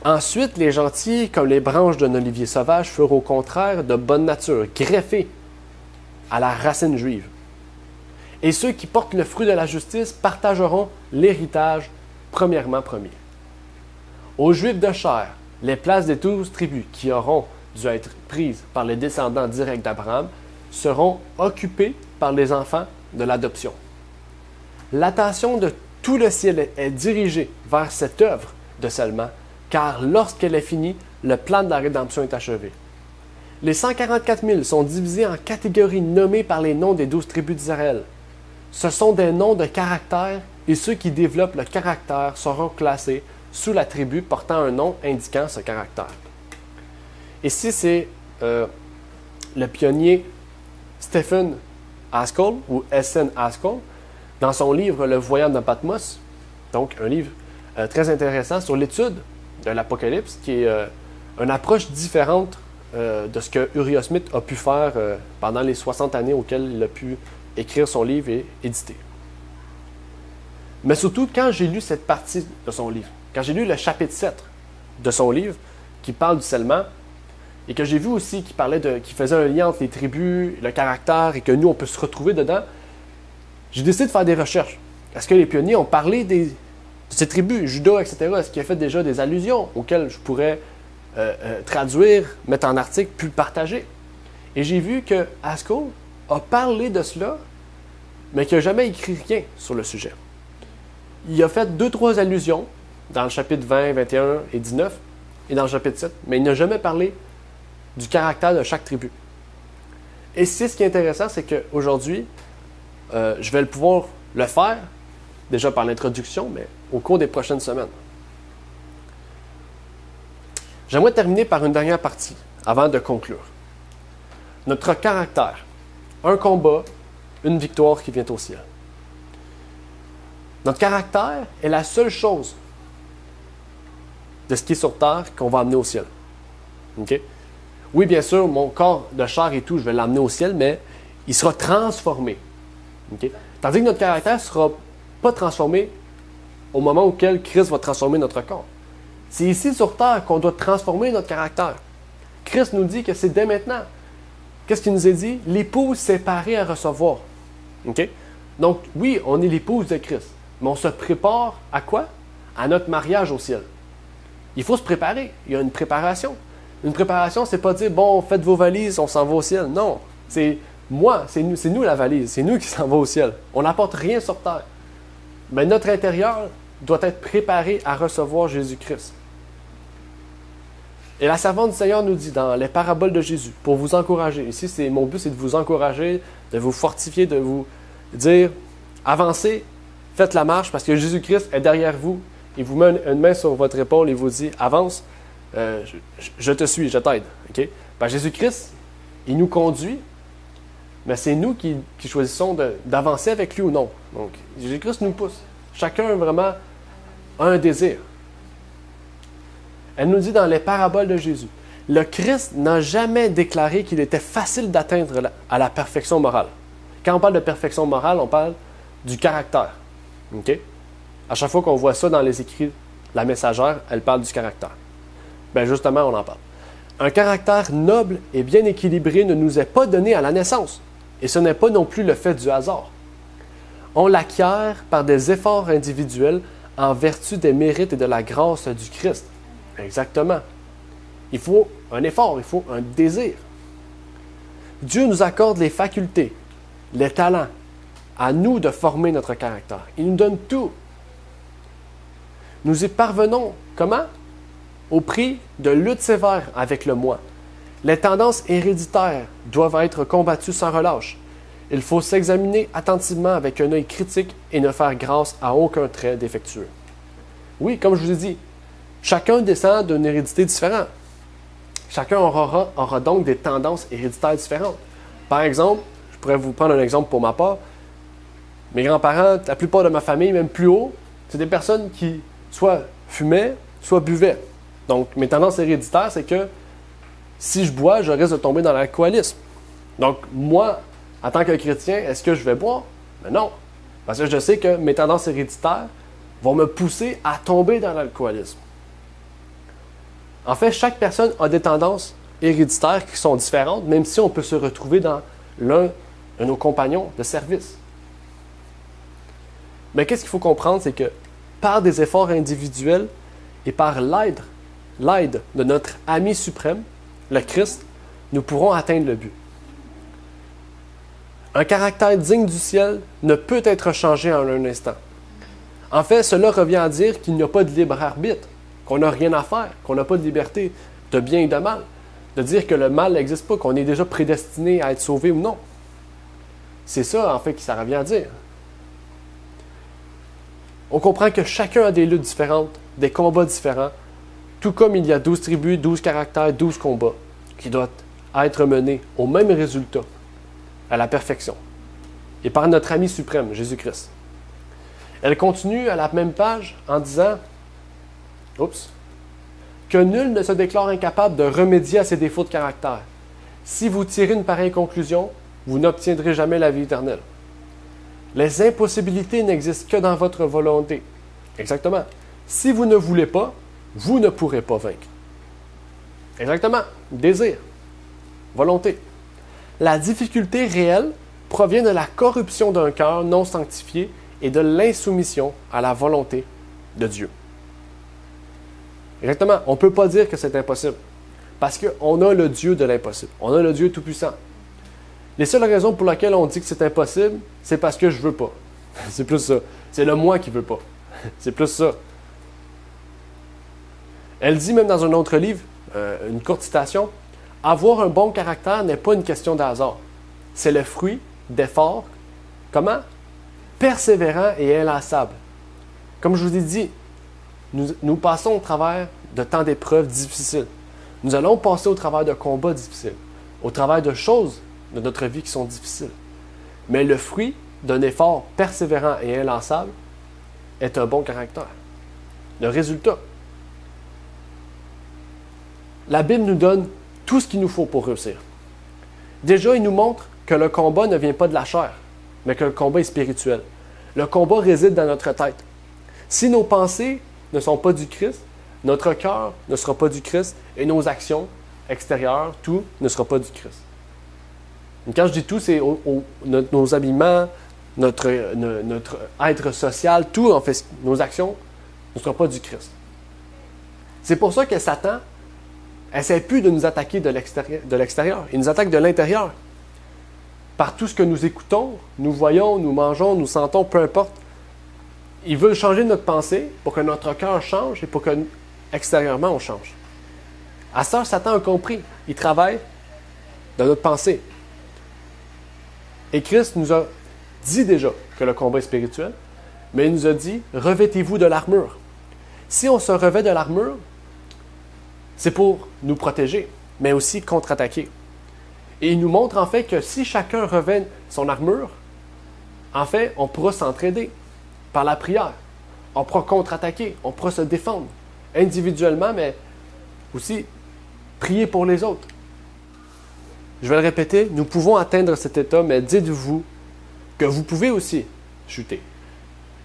Ensuite, les gentils, comme les branches d'un olivier sauvage, furent au contraire de bonne nature, greffés à la racine juive. Et ceux qui portent le fruit de la justice partageront l'héritage premièrement promis. Aux Juifs de chair, les places des 12 tribus qui auront dû être prises par les descendants directs d'Abraham seront occupées par les enfants de l'adoption. L'attention de tout le ciel est dirigée vers cette œuvre de scellement, car lorsqu'elle est finie, le plan de la rédemption est achevé. Les 144 000 sont divisés en catégories nommées par les noms des 12 tribus d'Israël. Ce sont des noms de caractères et ceux qui développent le caractère seront classés sous la tribu portant un nom indiquant ce caractère. Ici, c'est le pionnier Stephen Haskell, ou S.N. Haskell, dans son livre Le Voyant de Patmos, donc un livre très intéressant sur l'étude de l'Apocalypse, qui est une approche différente de ce que Uriah Smith a pu faire pendant les 60 années auxquelles il a pu écrire son livre et éditer. Mais surtout, quand j'ai lu cette partie de son livre, quand j'ai lu le chapitre 7 de son livre, qui parle du scellement, et que j'ai vu aussi qu'il faisait un lien entre les tribus, le caractère, et que nous, on peut se retrouver dedans, j'ai décidé de faire des recherches. Est-ce que les pionniers ont parlé de ces tribus, Judas, etc.? Est-ce qu'il a fait déjà des allusions auxquelles je pourrais traduire, mettre en article, puis le partager? Et j'ai vu que Haskell a parlé de cela, mais qu'il n'a jamais écrit rien sur le sujet. Il a fait 2-3 allusions dans le chapitre 20, 21 et 19, et dans le chapitre 7, mais il n'a jamais parlé du caractère de chaque tribu. Et c'est ce qui est intéressant, c'est qu'aujourd'hui, je vais pouvoir le faire, déjà par l'introduction, mais au cours des prochaines semaines. J'aimerais terminer par une dernière partie, avant de conclure. Notre caractère. Un combat, une victoire qui vient au ciel. Notre caractère est la seule chose de ce qui est sur terre qu'on va amener au ciel. OK? Oui, bien sûr, mon corps de chair et tout, je vais l'amener au ciel, mais il sera transformé. Okay? Tandis que notre caractère ne sera pas transformé au moment auquel Christ va transformer notre corps. C'est ici sur terre qu'on doit transformer notre caractère. Christ nous dit que c'est dès maintenant. Qu'est-ce qu'il nous a dit? L'épouse séparée à recevoir. Okay? Donc, oui, on est l'épouse de Christ, mais on se prépare à quoi? À notre mariage au ciel. Il faut se préparer. Il y a une préparation. Une préparation, c'est pas dire, bon, faites vos valises, on s'en va au ciel. Non, c'est nous la valise, c'est nous qui s'en va au ciel. On n'apporte rien sur terre. Mais notre intérieur doit être préparé à recevoir Jésus-Christ. Et la servante du Seigneur nous dit dans les paraboles de Jésus, pour vous encourager, ici mon but c'est de vous encourager, de vous fortifier, de vous dire, avancez, faites la marche parce que Jésus-Christ est derrière vous. Il vous met une main sur votre épaule et vous dit, avance, je te suis, je t'aide. Okay? Ben, Jésus-Christ, il nous conduit, mais c'est nous qui choisissons d'avancer avec lui ou non. Donc, Jésus-Christ nous pousse. Chacun vraiment a un désir. Elle nous dit dans les paraboles de Jésus, le Christ n'a jamais déclaré qu'il était facile d'atteindre à la perfection morale. Quand on parle de perfection morale, on parle du caractère. Okay? À chaque fois qu'on voit ça dans les écrits, la messagère, elle parle du caractère. Bien justement, on en parle. Un caractère noble et bien équilibré ne nous est pas donné à la naissance, et ce n'est pas non plus le fait du hasard. On l'acquiert par des efforts individuels en vertu des mérites et de la grâce du Christ. Exactement. Il faut un effort, il faut un désir. Dieu nous accorde les facultés, les talents, à nous de former notre caractère. Il nous donne tout. Nous y parvenons, comment? Au prix de luttes sévères avec le moi. Les tendances héréditaires doivent être combattues sans relâche. Il faut s'examiner attentivement avec un œil critique et ne faire grâce à aucun trait défectueux. Oui, comme je vous ai dit, chacun descend d'une hérédité différente. Chacun aura donc des tendances héréditaires différentes. Par exemple, je pourrais vous prendre un exemple pour ma part. Mes grands-parents, la plupart de ma famille, même plus haut, c'est des personnes qui soit fumaient, soit buvaient. Donc, mes tendances héréditaires, c'est que si je bois, je risque de tomber dans l'alcoolisme. Donc, moi, en tant que chrétien, est-ce que je vais boire? Mais non. Parce que je sais que mes tendances héréditaires vont me pousser à tomber dans l'alcoolisme. En fait, chaque personne a des tendances héréditaires qui sont différentes, même si on peut se retrouver dans l'un de nos compagnons de service. Mais qu'est-ce qu'il faut comprendre, c'est que par des efforts individuels et par l'aide de notre ami suprême, le Christ, nous pourrons atteindre le but. Un caractère digne du ciel ne peut être changé en un instant. En fait, cela revient à dire qu'il n'y a pas de libre arbitre, qu'on n'a rien à faire, qu'on n'a pas de liberté de bien et de mal, de dire que le mal n'existe pas, qu'on est déjà prédestiné à être sauvé ou non. C'est ça, en fait, que ça revient à dire. On comprend que chacun a des luttes différentes, des combats différents, tout comme il y a 12 tribus, 12 caractères, 12 combats qui doivent être menés au même résultat, à la perfection, et par notre ami suprême, Jésus-Christ. Elle continue à la même page en disant que nul ne se déclare incapable de remédier à ses défauts de caractère. Si vous tirez une pareille conclusion, vous n'obtiendrez jamais la vie éternelle. Les impossibilités n'existent que dans votre volonté. Exactement. Si vous ne voulez pas, vous ne pourrez pas vaincre. Exactement. Désir. Volonté. La difficulté réelle provient de la corruption d'un cœur non sanctifié et de l'insoumission à la volonté de Dieu. Exactement. On ne peut pas dire que c'est impossible. Parce qu'on a le Dieu de l'impossible. On a le Dieu tout-puissant. Les seules raisons pour lesquelles on dit que c'est impossible, c'est parce que je ne veux pas. C'est plus ça. C'est le moi qui ne veut pas. C'est plus ça. Elle dit même dans un autre livre, une courte citation, « Avoir un bon caractère n'est pas une question de hasard. C'est le fruit d'efforts, comment? Persévérants et inlassables. » Comme je vous ai dit, nous passons au travers de temps d'épreuves difficiles. Nous allons passer au travers de combats difficiles, au travers de choses de notre vie qui sont difficiles. Mais le fruit d'un effort persévérant et inlassable est un bon caractère. Le résultat. La Bible nous donne tout ce qu'il nous faut pour réussir. Déjà, il nous montre que le combat ne vient pas de la chair, mais que le combat est spirituel. Le combat réside dans notre tête. Si nos pensées ne sont pas du Christ, notre cœur ne sera pas du Christ et nos actions extérieures, tout ne sera pas du Christ. Et quand je dis tout, c'est nos habillements, notre être social, tout, en fait, nos actions ne seront pas du Christ. C'est pour ça que Satan n'essaie plus de nous attaquer de l'extérieur. Il nous attaque de l'intérieur. Par tout ce que nous écoutons, nous voyons, nous mangeons, nous sentons, peu importe. Il veut changer notre pensée pour que notre cœur change et pour que extérieurement on change. À ça, Satan a compris. Il travaille dans notre pensée. Et Christ nous a dit déjà que le combat est spirituel, mais il nous a dit « Revêtez-vous de l'armure ». Si on se revêt de l'armure, c'est pour nous protéger, mais aussi contre-attaquer. Et il nous montre en fait que si chacun revêt son armure, en fait, on pourra s'entraider par la prière. On pourra contre-attaquer, on pourra se défendre individuellement, mais aussi prier pour les autres. Je vais le répéter, nous pouvons atteindre cet état, mais dites-vous que vous pouvez aussi chuter.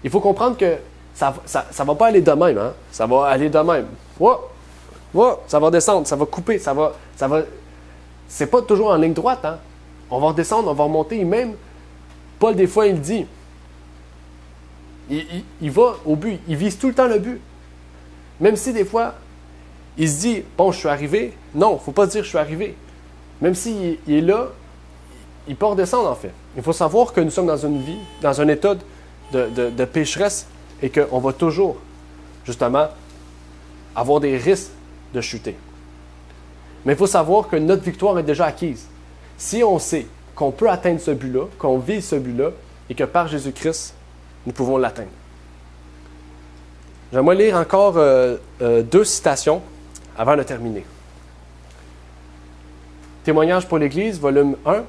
Il faut comprendre que ça ne va pas aller de même. Hein? Ça va aller de même. Ça va descendre, ça va couper, ça va. C'est pas toujours en ligne droite. Hein? On va redescendre, on va remonter. Et même, Paul, des fois, il dit Il va au but, il vise tout le temps le but. Même si des fois, il se dit, bon, je suis arrivé. Non, il ne faut pas dire je suis arrivé. Même s'il est là, il peut redescendre en fait. Il faut savoir que nous sommes dans une vie, dans un état de pécheresse et qu'on va toujours, justement, avoir des risques de chuter. Mais il faut savoir que notre victoire est déjà acquise. Si on sait qu'on peut atteindre ce but-là, qu'on vise ce but-là, et que par Jésus-Christ, nous pouvons l'atteindre. J'aimerais lire encore 2 citations avant de terminer. Témoignage pour l'Église, volume 1,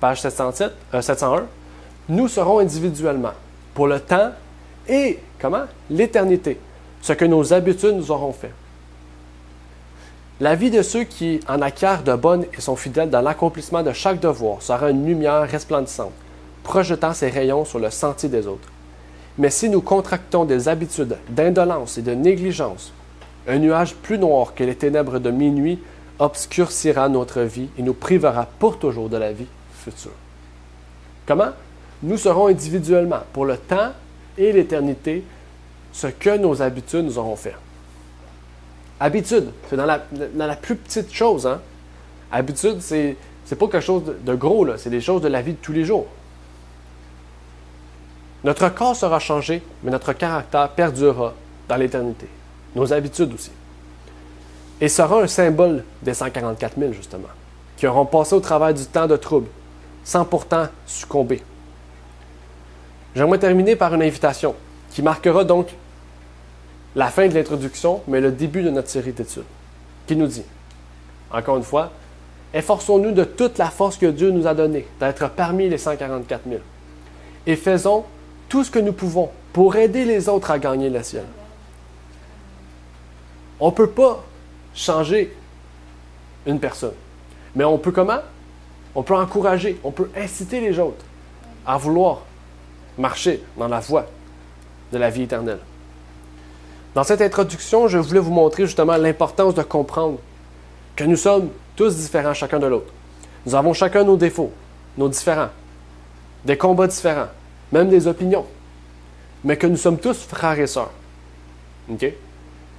page 701. Nous serons individuellement, pour le temps et, l'éternité, ce que nos habitudes nous auront fait. La vie de ceux qui en acquièrent de bonnes et sont fidèles dans l'accomplissement de chaque devoir sera une lumière resplendissante, projetant ses rayons sur le sentier des autres. Mais si nous contractons des habitudes d'indolence et de négligence, un nuage plus noir que les ténèbres de minuit obscurcira notre vie et nous privera pour toujours de la vie future. Comment? Nous serons individuellement, pour le temps et l'éternité, ce que nos habitudes nous auront fait. Habitude, c'est dans la plus petite chose. Hein? Habitude, c'est pas quelque chose de gros, là. C'est des choses de la vie de tous les jours. Notre corps sera changé, mais notre caractère perdurera dans l'éternité. Nos habitudes aussi. Et sera un symbole des 144 000, justement, qui auront passé au travers du temps de trouble, sans pourtant succomber. J'aimerais terminer par une invitation qui marquera donc la fin de l'introduction, mais le début de notre série d'études, qui nous dit, encore une fois, « Efforçons-nous de toute la force que Dieu nous a donnée d'être parmi les 144 000 et faisons tout ce que nous pouvons pour aider les autres à gagner le ciel. » On ne peut pas changer une personne, mais on peut comment? On peut encourager, on peut inciter les autres à vouloir marcher dans la voie de la vie éternelle. Dans cette introduction, je voulais vous montrer justement l'importance de comprendre que nous sommes tous différents chacun de l'autre. Nous avons chacun nos défauts, nos différends, des combats différents, même des opinions, mais que nous sommes tous frères et sœurs. OK?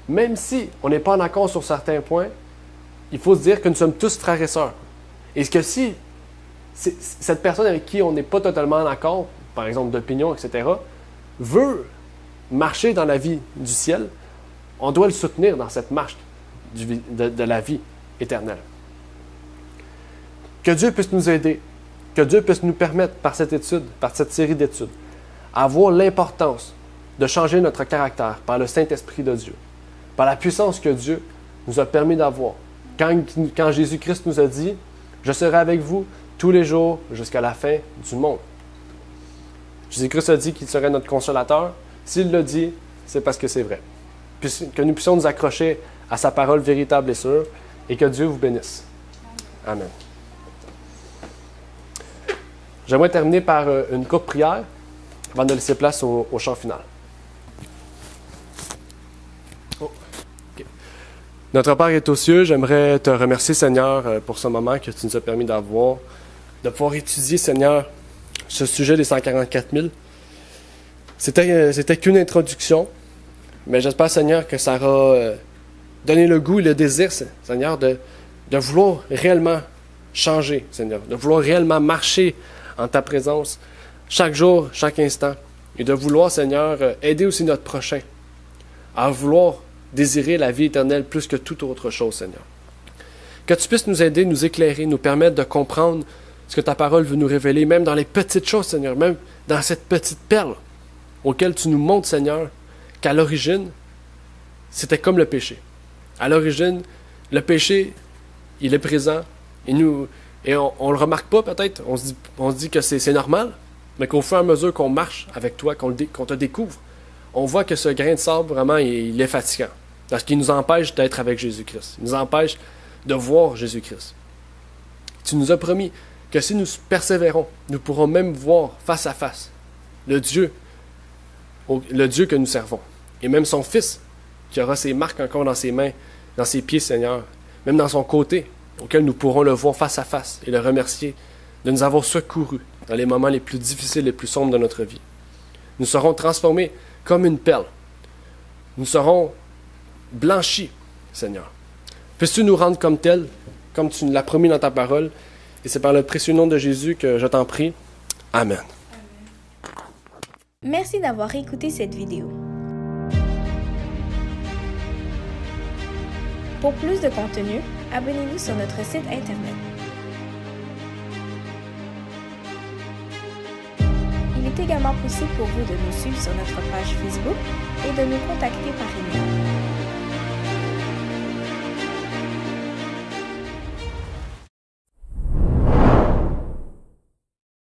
Même si on n'est pas en accord sur certains points, il faut se dire que nous sommes tous frères et sœurs. Et que si cette personne avec qui on n'est pas totalement en accord, par exemple d'opinion, etc., veut marcher dans la vie du ciel, on doit le soutenir dans cette marche de la vie éternelle. Que Dieu puisse nous aider, que Dieu puisse nous permettre par cette étude, par cette série d'études, à voir l'importance de changer notre caractère par le Saint-Esprit de Dieu, par la puissance que Dieu nous a permis d'avoir. Quand Jésus-Christ nous a dit « Je serai avec vous tous les jours jusqu'à la fin du monde ». Jésus-Christ a dit qu'il serait notre consolateur. S'il l'a dit, c'est parce que c'est vrai. Puis que nous puissions nous accrocher à sa parole véritable et sûre, et que Dieu vous bénisse. Amen. J'aimerais terminer par une courte prière avant de laisser place au chant final. Okay. Notre Père est aux cieux, j'aimerais te remercier, Seigneur, pour ce moment que tu nous as permis d'avoir, de pouvoir étudier, Seigneur, ce sujet des 144 000. C'était qu'une introduction, mais j'espère, Seigneur, que ça aura donné le goût et le désir, Seigneur, de vouloir réellement changer, Seigneur, de vouloir réellement marcher en ta présence chaque jour, chaque instant, et de vouloir, Seigneur, aider aussi notre prochain à vouloir désirer la vie éternelle plus que toute autre chose, Seigneur. Que tu puisses nous aider, nous éclairer, nous permettre de comprendre ce que ta parole veut nous révéler, même dans les petites choses, Seigneur, même dans cette petite perle auquel tu nous montres, Seigneur, qu'à l'origine, c'était comme le péché. À l'origine, le péché, il est présent, et on le remarque pas peut-être, on se dit que c'est normal, mais qu'au fur et à mesure qu'on marche avec toi, qu'on te découvre, on voit que ce grain de sable, vraiment, il est fatigant, parce qu'il nous empêche d'être avec Jésus-Christ. Il nous empêche de voir Jésus-Christ. Tu nous as promis que si nous persévérons, nous pourrons même voir face à face le Dieu que nous servons. Et même son Fils, qui aura ses marques encore dans ses mains, dans ses pieds, Seigneur, même dans son côté, auquel nous pourrons le voir face à face et le remercier de nous avoir secourus dans les moments les plus difficiles, les plus sombres de notre vie. Nous serons transformés comme une perle. Nous serons blanchis, Seigneur. Puisses-tu nous rendre comme tels, comme tu nous l'as promis dans ta parole. Et c'est par le précieux nom de Jésus que je t'en prie. Amen. Merci d'avoir écouté cette vidéo. Pour plus de contenu, abonnez-vous sur notre site Internet. Il est également possible pour vous de nous suivre sur notre page Facebook et de nous contacter par email.